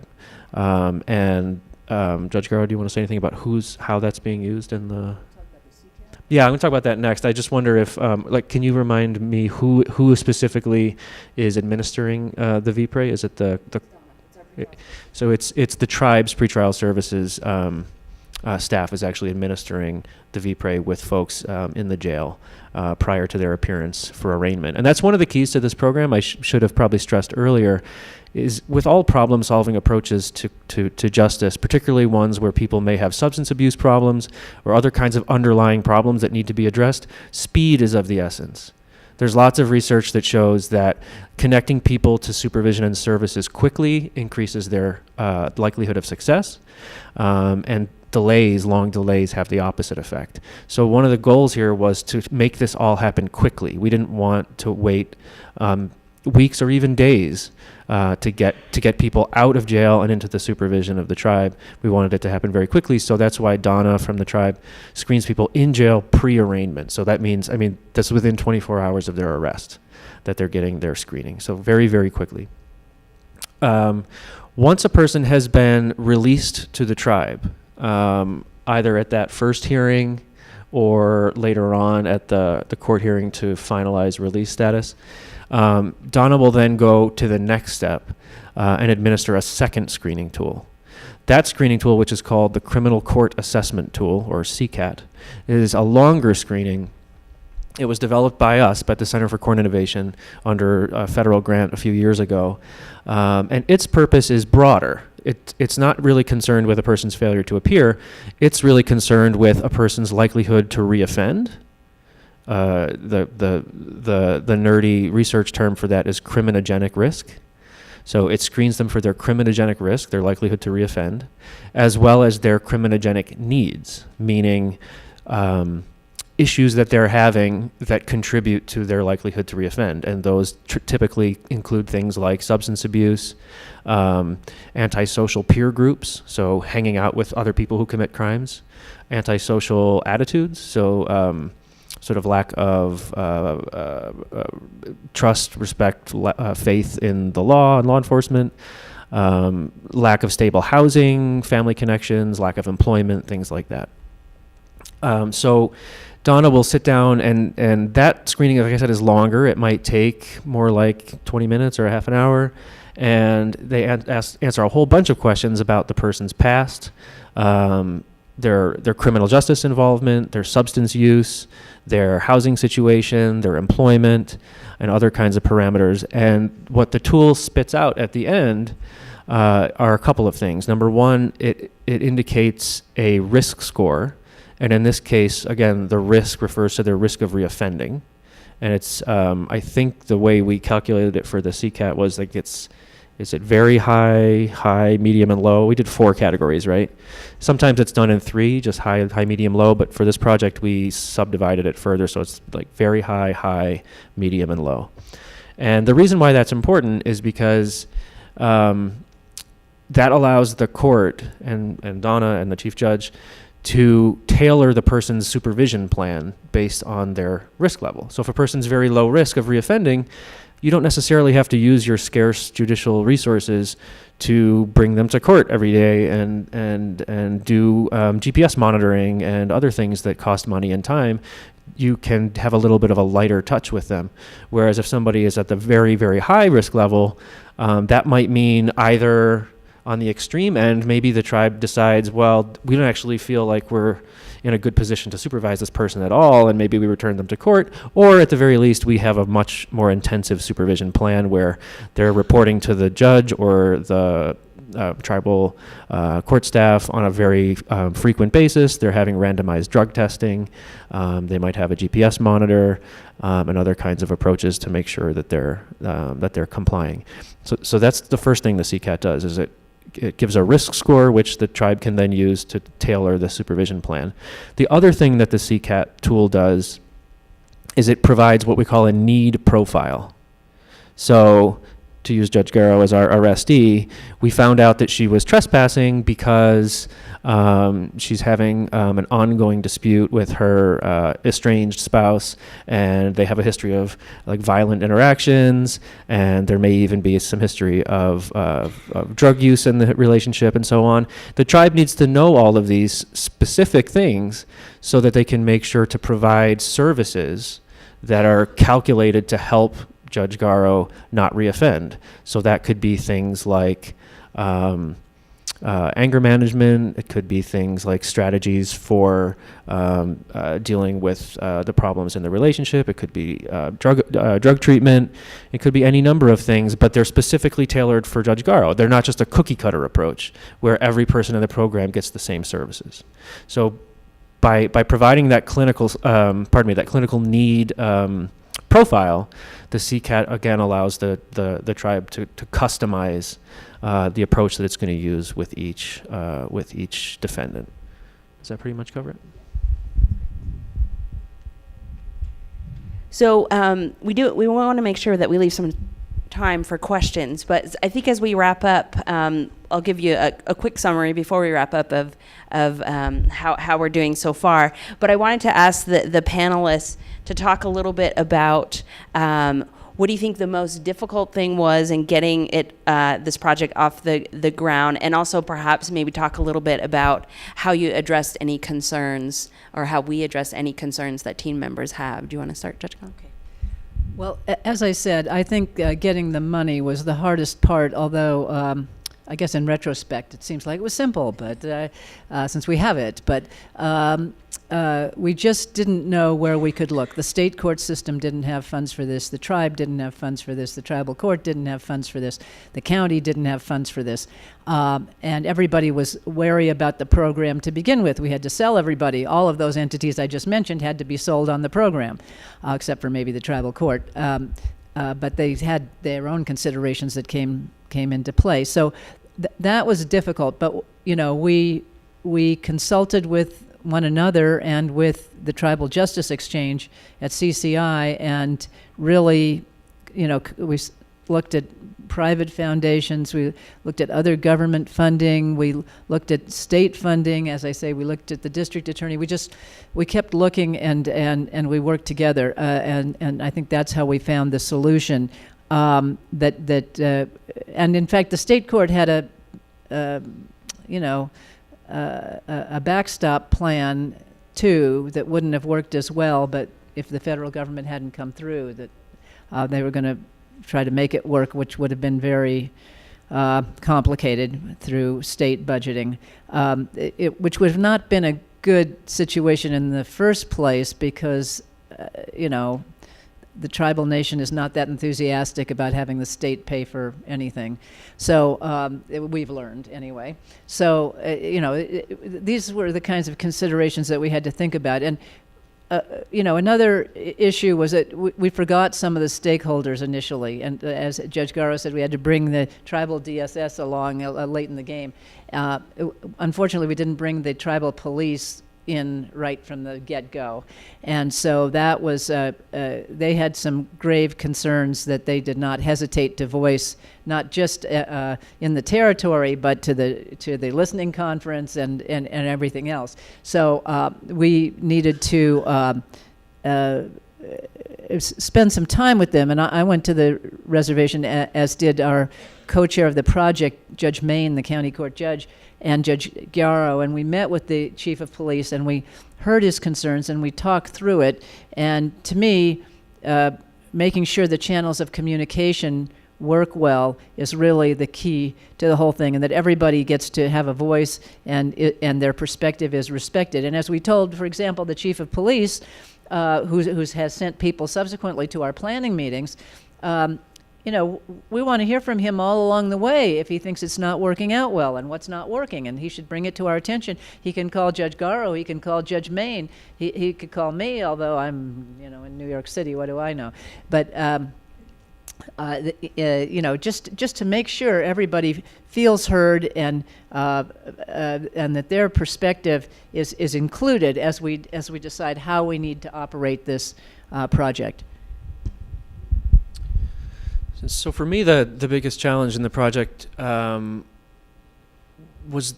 Judge Garrow, do you want to say anything about how that's being used in the... Yeah, I'm going to talk about that next. I just wonder if, can you remind me who specifically is administering the vPray? Is it so it's the tribe's pretrial services staff is actually administering the vPray with folks in the jail prior to their appearance for arraignment. And that's one of the keys to this program. I should have probably stressed earlier, is with all problem-solving approaches to justice, particularly ones where people may have substance abuse problems or other kinds of underlying problems that need to be addressed, speed is of the essence. There's lots of research that shows that connecting people to supervision and services quickly increases their likelihood of success, and long delays have the opposite effect. So one of the goals here was to make this all happen quickly. We didn't want to wait weeks or even days to get people out of jail and into the supervision of the tribe. We wanted it to happen very quickly, so that's why Donna from the tribe screens people in jail pre-arraignment. So that means, that's within 24 hours of their arrest that they're getting their screening. So very, very quickly. Once a person has been released to the tribe, either at that first hearing or later on at the court hearing to finalize release status, Donna will then go to the next step and administer a second screening tool. That screening tool, which is called the Criminal Court Assessment Tool, or CCAT, is a longer screening. It was developed by us, by the Center for Court Innovation, under a federal grant a few years ago. And its purpose is broader. It's not really concerned with a person's failure to appear. It's really concerned with a person's likelihood to reoffend. The nerdy research term for that is criminogenic risk. So it screens them for their criminogenic risk, their likelihood to reoffend, as well as their criminogenic needs, meaning issues that they're having that contribute to their likelihood to reoffend. And those typically include things like substance abuse, antisocial peer groups, so hanging out with other people who commit crimes, antisocial attitudes, so sort of lack of trust, respect, faith in the law and law enforcement, lack of stable housing, family connections, lack of employment, things like that. So Donna will sit down, and that screening, like I said, is longer. It might take more like 20 minutes or a half an hour. And they answer a whole bunch of questions about the person's past, their criminal justice involvement, their substance use, their housing situation, their employment, and other kinds of parameters. And what the tool spits out at the end are a couple of things. Number one, it indicates a risk score. And in this case, again, the risk refers to their risk of reoffending. And it's, I think the way we calculated it for the CCAT was like is it very high, medium, and low? We did 4 categories, right? Sometimes it's done in 3, just high, medium, low. But for this project, we subdivided it further. So it's like very high, medium, and low. And the reason why that's important is because that allows the court and Donna and the chief judge to tailor the person's supervision plan based on their risk level. So if a person's very low risk of reoffending, you don't necessarily have to use your scarce judicial resources to bring them to court every day and do GPS monitoring and other things that cost money and time. you can have a little bit of a lighter touch with them. Whereas if somebody is at the very, very high risk level, that might mean either on the extreme end, maybe the tribe decides, well, we don't actually feel like we're in a good position to supervise this person at all, and maybe we return them to court, or at the very least, we have a much more intensive supervision plan where they're reporting to the judge or the tribal court staff on a very frequent basis. They're having randomized drug testing. They might have a GPS monitor and other kinds of approaches to make sure that they're complying. So that's the first thing the CCAT does, is it gives a risk score, which the tribe can then use to tailor the supervision plan. The other thing that the CCAT tool does is it provides what we call a need profile. So to use Judge Garrow as our arrestee, we found out that she was trespassing because she's having an ongoing dispute with her estranged spouse, and they have a history of like violent interactions, and there may even be some history of drug use in the relationship and so on. The tribe needs to know all of these specific things so that they can make sure to provide services that are calculated to help Judge Garrow not reoffend. So that could be things like anger management. It could be things like strategies for dealing with the problems in the relationship. It could be drug treatment. It could be any number of things, but they're specifically tailored for Judge Garrow. They're not just a cookie cutter approach where every person in the program gets the same services. So by providing that clinical, that clinical need profile, the CCAT again allows the tribe to customize the approach that it's going to use with each defendant. Does that pretty much cover it? So we want to make sure that we leave some time for questions, but I think as we wrap up, I'll give you a quick summary before we wrap up of how we're doing so far. But I wanted to ask the panelists to talk a little bit about what do you think the most difficult thing was in getting this project off the ground, and also perhaps maybe talk a little bit about how you addressed any concerns, or how we address any concerns that team members have. Do you want to start, Judge Conn? Okay. Well, as I said, I think getting the money was the hardest part, although I guess in retrospect it seems like it was simple, but since we have it. But we just didn't know where we could look. The state court system didn't have funds for this. The tribe didn't have funds for this. The tribal court didn't have funds for this. The county didn't have funds for this. And everybody was wary about the program to begin with. We had to sell everybody. All of those entities I just mentioned had to be sold on the program, except for maybe the tribal court. But they had their own considerations that came into play. So that was difficult. But we consulted with one another and with the Tribal Justice Exchange at CCI, and really, we looked at private foundations, we looked at other government funding, we looked at state funding, as I say, we looked at the district attorney. We kept looking, and we worked together, and I think that's how we found the solution. And in fact, the state court had a backstop plan too that wouldn't have worked as well, but if the federal government hadn't come through, that they were going to try to make it work, which would have been very complicated through state budgeting, which would have not been a good situation in the first place, because the tribal nation is not that enthusiastic about having the state pay for anything. So we've learned anyway. So, these were the kinds of considerations that we had to think about. And, another issue was that we forgot some of the stakeholders initially. And as Judge Garrow said, we had to bring the tribal DSS along late in the game. Unfortunately, we didn't bring the tribal police in right from the get-go. And so that was, they had some grave concerns that they did not hesitate to voice, not just in the territory, but to the listening conference and everything else. So we needed to spend some time with them. And I went to the reservation, as did our co-chair of the project, Judge Main, the county court judge, and Judge Garrow, and we met with the chief of police, and we heard his concerns, and we talked through it. And to me, making sure the channels of communication work well is really the key to the whole thing, and that everybody gets to have a voice and their perspective is respected. And as we told, for example, the chief of police, who has sent people subsequently to our planning meetings, you know, we want to hear from him all along the way if he thinks it's not working out well and what's not working, and he should bring it to our attention. He can call Judge Garrow, he can call Judge Main, he could call me, although I'm, you know, in New York City, what do I know? But you know, just to make sure everybody feels heard and that their perspective is included as we decide how we need to operate this project. So for me, the biggest challenge in the project was,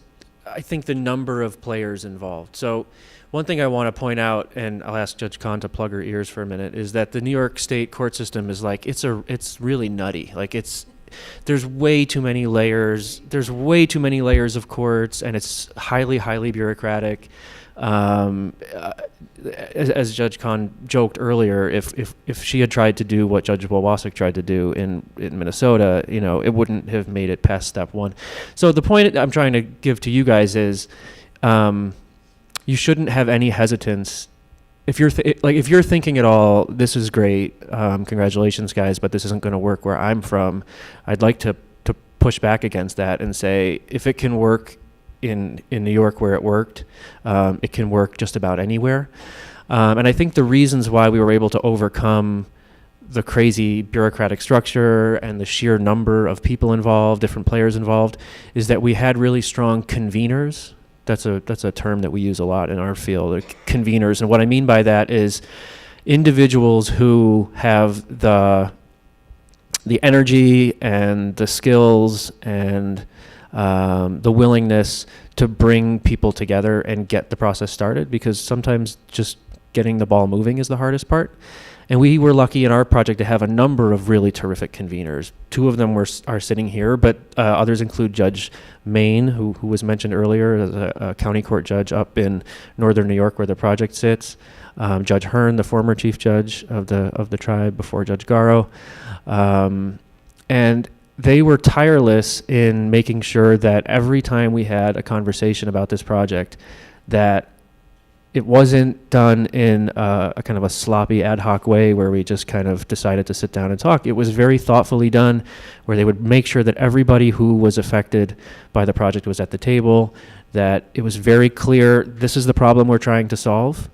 I think, the number of players involved. So one thing I want to point out, and I'll ask Judge Kahn to plug her ears for a minute, is that the New York State court system is like, it's really nutty. Like there's way too many layers. There's way too many layers of courts, and it's highly, highly bureaucratic. As Judge Kahn joked earlier, if she had tried to do what Judge Wawasek tried to do in Minnesota, you know, it wouldn't have made it past step one. So the point I'm trying to give to you guys is, you shouldn't have any hesitance. If you're if you're thinking at all, this is great, congratulations guys, but this isn't going to work where I'm from, I'd like to push back against that and say, if it can work in New York where it worked, it can work just about anywhere. And I think the reasons why we were able to overcome the crazy bureaucratic structure and the sheer number of people involved, different players involved, is that we had really strong conveners. That's a term that we use a lot in our field, conveners. And what I mean by that is individuals who have the energy and the skills and the willingness to bring people together and get the process started, because sometimes just getting the ball moving is the hardest part. And we were lucky in our project to have a number of really terrific conveners. Two of them are sitting here, but others include Judge Main, who was mentioned earlier, as a county court judge up in northern New York where the project sits. Judge Hearn, the former chief judge of the tribe before Judge Garrow. And they were tireless in making sure that every time we had a conversation about this project, that it wasn't done in a kind of a sloppy ad hoc way where we just kind of decided to sit down and talk. It was very thoughtfully done, where they would make sure that everybody who was affected by the project was at the table, that it was very clear, this is the problem we're trying to solve.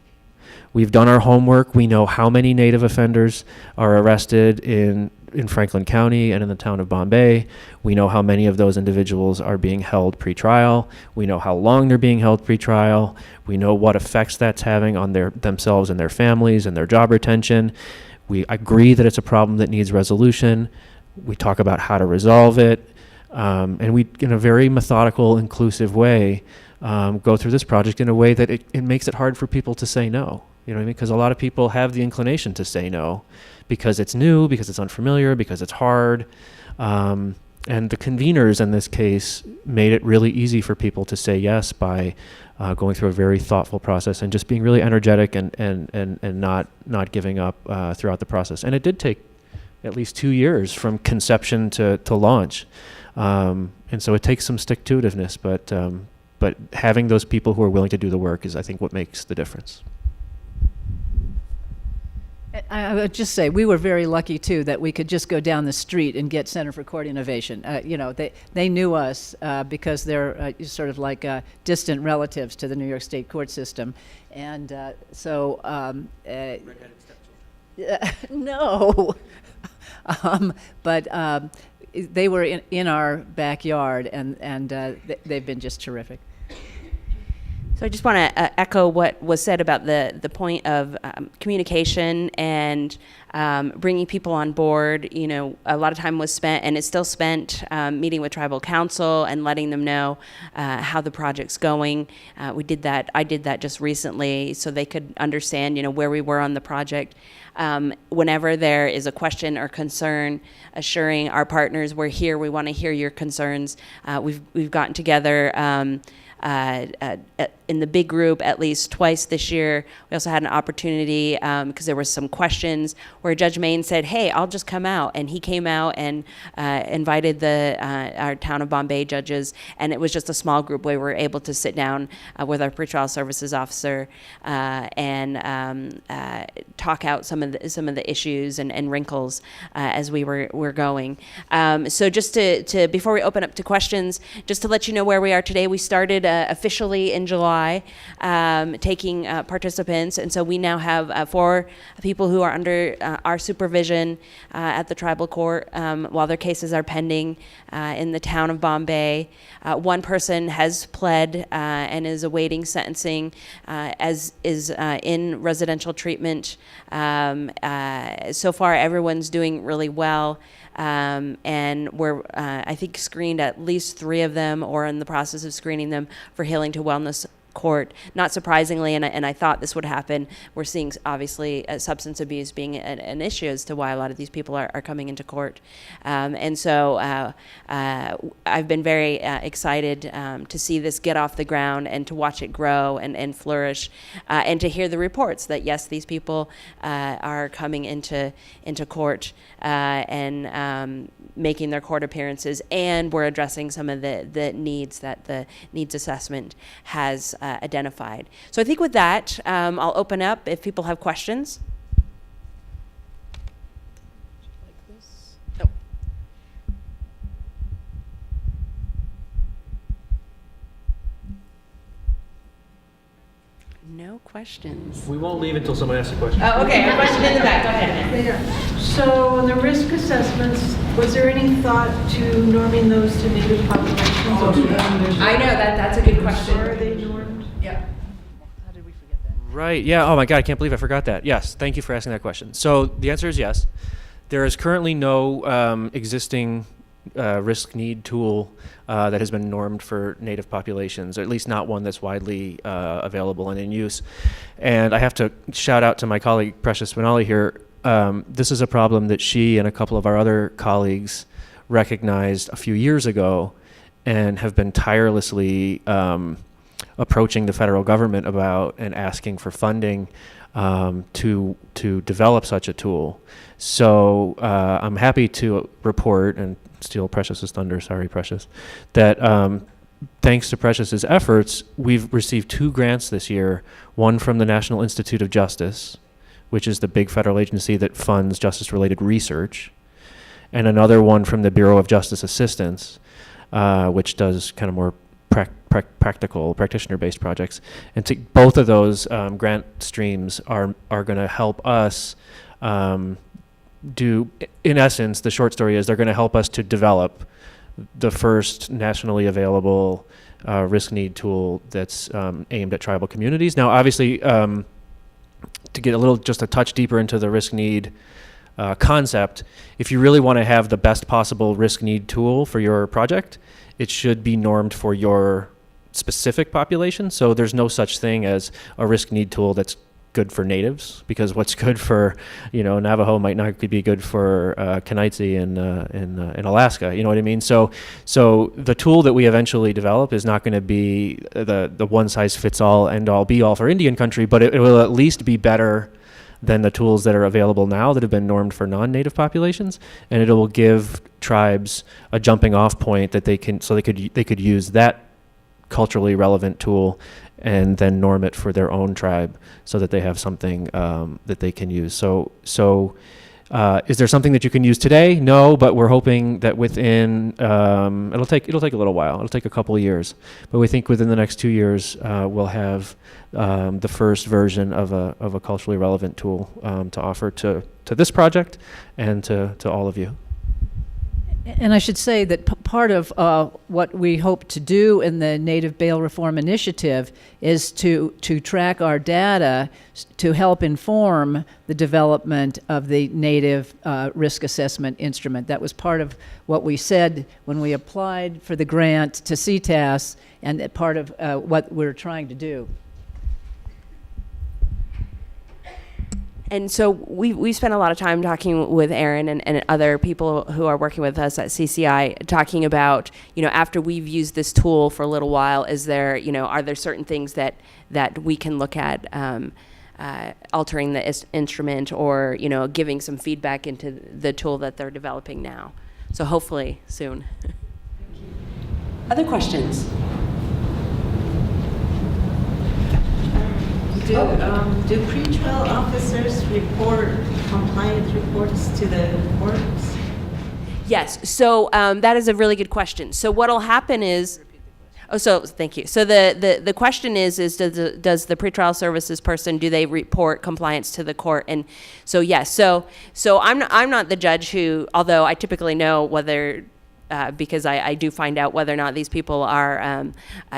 We've done our homework. We know how many Native offenders are arrested in Franklin County and in the town of Bombay. We know how many of those individuals are being held pre-trial. We know how long they're being held pre-trial. We know what effects that's having on themselves and their families and their job retention. We agree that it's a problem that needs resolution. We talk about how to resolve it. And we, in a very methodical, inclusive way, go through this project in a way that it makes it hard for people to say no. You know what I mean? Because a lot of people have the inclination to say no because it's new, because it's unfamiliar, because it's hard. And the conveners in this case made it really easy for people to say yes by going through a very thoughtful process and just being really energetic and not giving up throughout the process. And it did take at least 2 years from conception to launch. And so it takes some stick-to-itiveness, but having those people who are willing to do the work is, I think, what makes the difference. I would just say we were very lucky too that we could just go down the street and get Center for Court Innovation. You know, they knew us because they're sort of like distant relatives to the New York State court system, and no, but they were in our backyard, and they've been just terrific. So I just want to echo what was said about the point of communication and bringing people on board. You know, a lot of time was spent, and is still spent, meeting with tribal council and letting them know how the project's going. I did that just recently, so they could understand, you know, where we were on the project. whenever there is a question or concern, assuring our partners we're here, we want to hear your concerns. We've gotten together in the big group at least twice this year. We also had an opportunity because there were some questions where Judge Main said, "Hey, I'll just come out," and he came out and invited our town of Bombay judges, and it was just a small group where we were able to sit down with our pretrial services officer and talk out some of the issues and wrinkles as we were going. So just to before we open up to questions, just to let you know where we are today, we started officially in July, taking participants, and so we now have 4 people who are under our supervision at the tribal court while their cases are pending in the town of Bombay. 1 person has pled and is awaiting sentencing, as is in residential treatment. So far, everyone's doing really well. And we're, I think, screened at least 3 of them, or in the process of screening them for Healing to Wellness Court. Not surprisingly, and I thought this would happen, we're seeing obviously substance abuse being an issue as to why a lot of these people are coming into court. And so I've been very excited to see this get off the ground and to watch it grow and flourish, and to hear the reports that yes, these people are coming into court and making their court appearances, and we're addressing some of the needs that the needs assessment has identified. So I think with that, I'll open up if people have questions. Like this. Oh. No questions. We won't leave until someone asks a question. Oh, okay. A question in the back. Go ahead. Yeah. So on the risk assessments, was there any thought to norming those to native populations? I know that's a good question. Are they normed? Yeah. How did we forget that? Right, yeah, oh my God, I can't believe I forgot that. Yes, thank you for asking that question. So the answer is yes. There is currently no existing risk need tool that has been normed for native populations, or at least not one that's widely available and in use. And I have to shout out to my colleague Precious Spinelli here. This is a problem that she and a couple of our other colleagues recognized a few years ago and have been tirelessly approaching the federal government about and asking for funding to develop such a tool. So I'm happy to report, and steal Precious's thunder, sorry Precious, that thanks to Precious's efforts, we've received 2 grants this year, one from the National Institute of Justice, which is the big federal agency that funds justice-related research, and another one from the Bureau of Justice Assistance, which does kind of more practical, practitioner-based projects. And both of those grant streams are going to help us do, in essence, the short story is they're going to help us to develop the first nationally available risk need tool that's aimed at tribal communities. Now, obviously, to get just a touch deeper into the risk need concept, if you really want to have the best possible risk need tool for your project, it should be normed for your specific population. So there's no such thing as a risk need tool that's good for natives, because what's good for, Navajo might not be good for Kenaitze in Alaska. You know what I mean? So the tool that we eventually develop is not going to be the one size fits all, end all, be all for Indian country, but it will at least be better than the tools that are available now that have been normed for non-native populations, and it will give tribes a jumping off point that they could use that culturally relevant tool and then norm it for their own tribe so that they have something that they can use. So is there something that you can use today? No, but we're hoping that within, it'll take a little while. It'll take a couple of years, but we think within the next 2 years, we'll have the first version of a culturally relevant tool to offer to this project and to all of you. And I should say that part of what we hope to do in the Native Bail Reform Initiative is to track our data to help inform the development of the Native Risk Assessment Instrument. That was part of what we said when we applied for the grant to CTAS, and part of what we're trying to do. And so we spent a lot of time talking with Aaron and other people who are working with us at CCI, talking about, after we've used this tool for a little while, are there certain things that we can look at altering the instrument, or, giving some feedback into the tool that they're developing now. So hopefully soon. Other questions? Do pretrial officers report compliance reports to the courts? Yes. So that is a really good question. So what'll happen is, thank you. So the question is does the pretrial services person, do they report compliance to the court? And so yes. So I'm not the judge who, although I typically know whether. Because I do find out whether or not these people are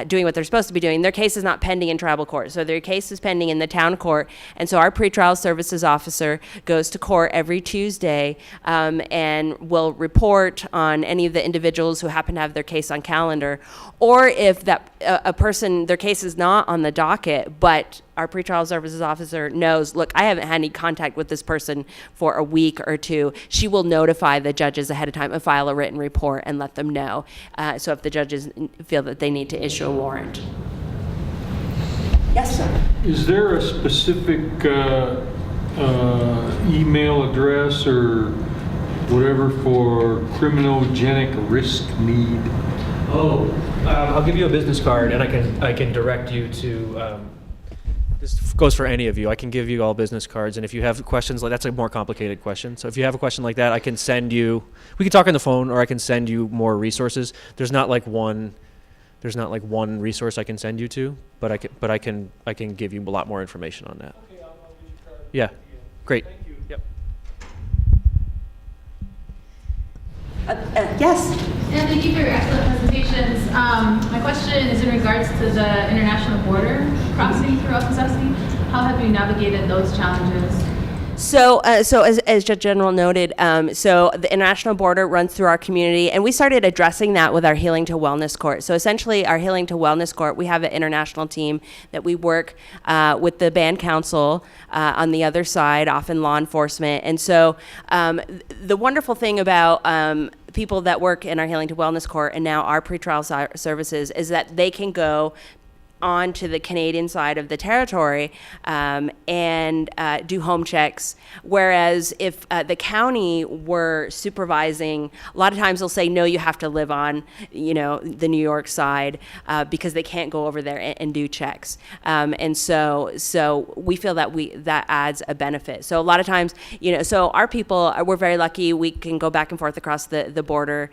doing what they're supposed to be doing. Their case is not pending in tribal court. So their case is pending in the town court. And so our pretrial services officer goes to court every Tuesday and will report on any of the individuals who happen to have their case on calendar. Or if that a person, their case is not on the docket, but our pretrial services officer knows, look, I haven't had any contact with this person for a week or two, she will notify the judges ahead of time and file a written report and let them know. So if the judges feel that they need to issue a warrant. Yes, sir. Is there a specific email address or whatever for criminogenic risk need? I'll give you a business card, and I can direct you to. This goes for any of you. I can give you all business cards, and if you have questions, that's a more complicated question. So if you have a question like that, I can send you. We can talk on the phone, or I can send you more resources. There's not like one resource I can send you to, but I can give you a lot more information on that. Okay, I'll get your card. Yeah, great. Thank you. Yep. Yes. And thank you for your excellent presentations. My question is in regards to the international border crossing through Osasaki. How have you navigated those challenges? So as Judge General noted, so the international border runs through our community, and we started addressing that with our Healing to Wellness Court. So essentially, our Healing to Wellness Court, we have an international team that we work with the band council on the other side, often law enforcement. And so the wonderful thing about people that work in our Healing to Wellness Court and now our pretrial services is that they can go on to the Canadian side of the territory and do home checks. Whereas if the county were supervising, a lot of times they'll say, no, you have to live on, the New York side because they can't go over there and do checks. And so we feel that that adds a benefit. So a lot of times, so our people, we're very lucky. We can go back and forth across the border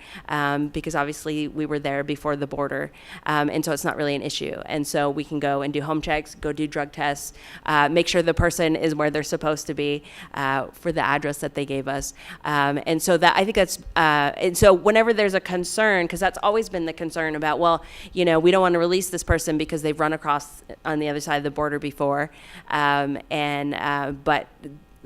because obviously we were there before the border. And so it's not really an issue. And so we can go and do home checks, go do drug tests, make sure the person is where they're supposed to be for the address that they gave us. And so that I think that's, and so whenever there's a concern, because that's always been the concern about, well, we don't want to release this person because they've run across on the other side of the border before. But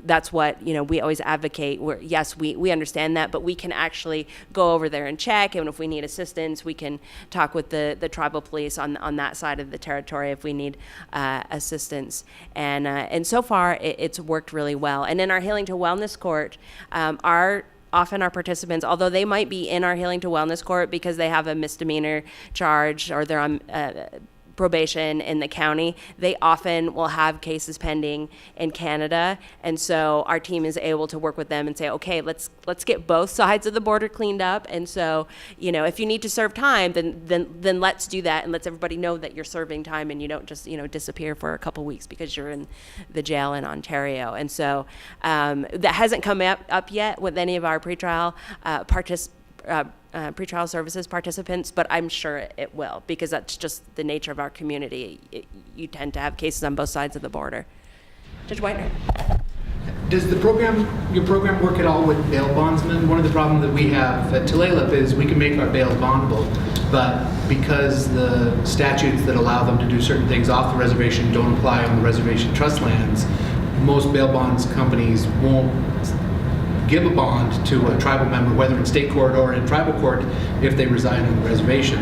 that's what, we always advocate. Yes, we understand that, but we can actually go over there and check. And if we need assistance, we can talk with the tribal police on that side of the territory if we need assistance. And so far, it's worked really well. And in our Healing to Wellness Court, often our participants, although they might be in our Healing to Wellness Court because they have a misdemeanor charge or they're on probation in the county, they often will have cases pending in Canada. And so our team is able to work with them and say, okay, let's get both sides of the border cleaned up. And so, if you need to serve time, then let's do that and let's everybody know that you're serving time and you don't just, disappear for a couple weeks because you're in the jail in Ontario. And so that hasn't come up yet with any of our pretrial pretrial services participants, but I'm sure it will because that's just the nature of our community. You tend to have cases on both sides of the border. Judge Whitener. Does your program work at all with bail bondsmen? One of the problems that we have at Tulalip is we can make our bails bondable, but because the statutes that allow them to do certain things off the reservation don't apply on the reservation trust lands, most bail bonds companies won't give a bond to a tribal member, whether in state court or in tribal court, if they reside on the reservation.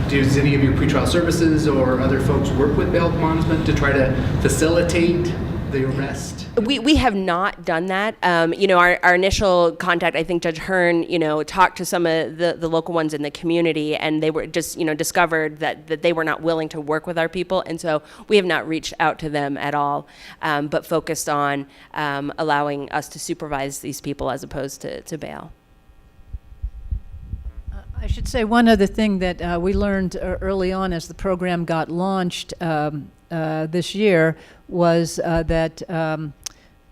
Does any of your pretrial services or other folks work with bail bondsmen to try to facilitate the arrest? We have not done that. Our initial contact, I think Judge Hearn, talked to some of the local ones in the community, and they were just, discovered that they were not willing to work with our people. And so we have not reached out to them at all, but focused on allowing us to supervise these people as opposed to bail. I should say one other thing that we learned early on as the program got launched this year was that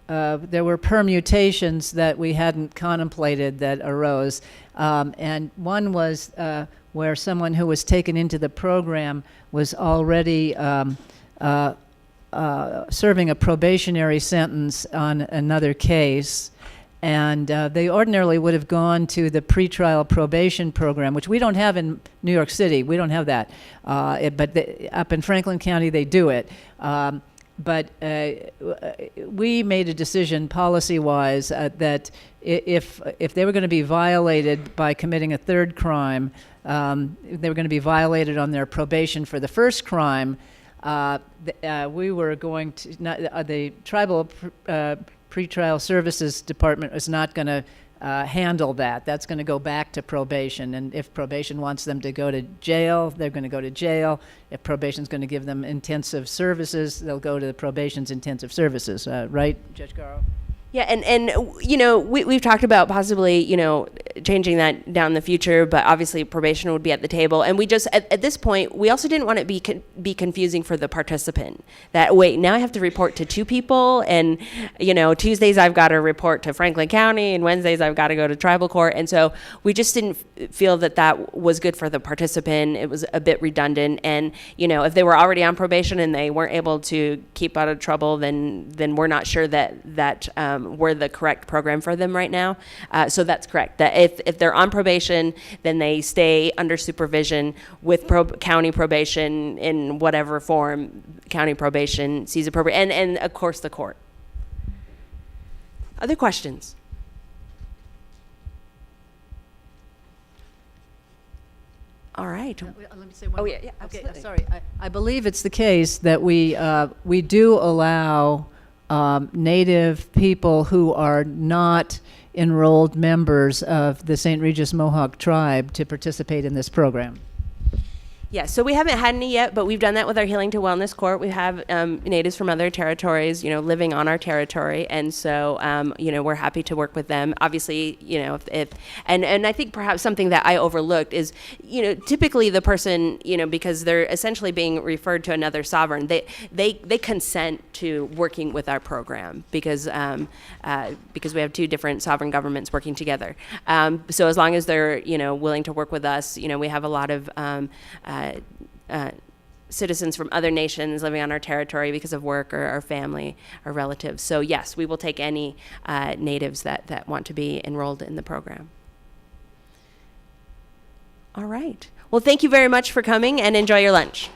there were permutations that we hadn't contemplated that arose. And one was where someone who was taken into the program was already serving a probationary sentence on another case. And they ordinarily would have gone to the pretrial probation program, which we don't have in New York City. We don't have that. Up in Franklin County, they do it. But we made a decision policy-wise that if they were going to be violated by committing a third crime, they were going to be violated on their probation for the first crime, we were going to, the tribal pretrial services department was not going to handle that. That's going to go back to probation. And if probation wants them to go to jail, they're going to go to jail. If probation's going to give them intensive services, they'll go to the probation's intensive services. Right, Judge Garrow? Yeah, and we've talked about possibly, changing that down in the future, but obviously probation would be at the table. And we just, at this point, we also didn't want it be confusing for the participant. That, wait, now I have to report to two people, and, Tuesdays I've got to report to Franklin County, and Wednesdays I've got to go to tribal court. And so we just didn't feel that was good for the participant. It was a bit redundant. And, if they were already on probation and they weren't able to keep out of trouble, then we're not sure that we're the correct program for them right now. So that's correct. That if they're on probation, then they stay under supervision with county probation in whatever form county probation sees appropriate, and of course the court. Other questions? All right. Let me say one Oh, more. yeah, Okay, absolutely. sorry. I believe it's the case that we do allow Native people who are not enrolled members of the St. Regis Mohawk tribe to participate in this program. Yeah, so we haven't had any yet, but we've done that with our Healing to Wellness Court. We have natives from other territories, living on our territory, and so we're happy to work with them. Obviously, if and I think perhaps something that I overlooked is, typically the person, because they're essentially being referred to another sovereign, they consent to working with our program because we have two different sovereign governments working together. So as long as they're willing to work with us, we have a lot of citizens from other nations living on our territory because of work or family or relatives. So yes, we will take any natives that want to be enrolled in the program. All right. Well, thank you very much for coming, and enjoy your lunch.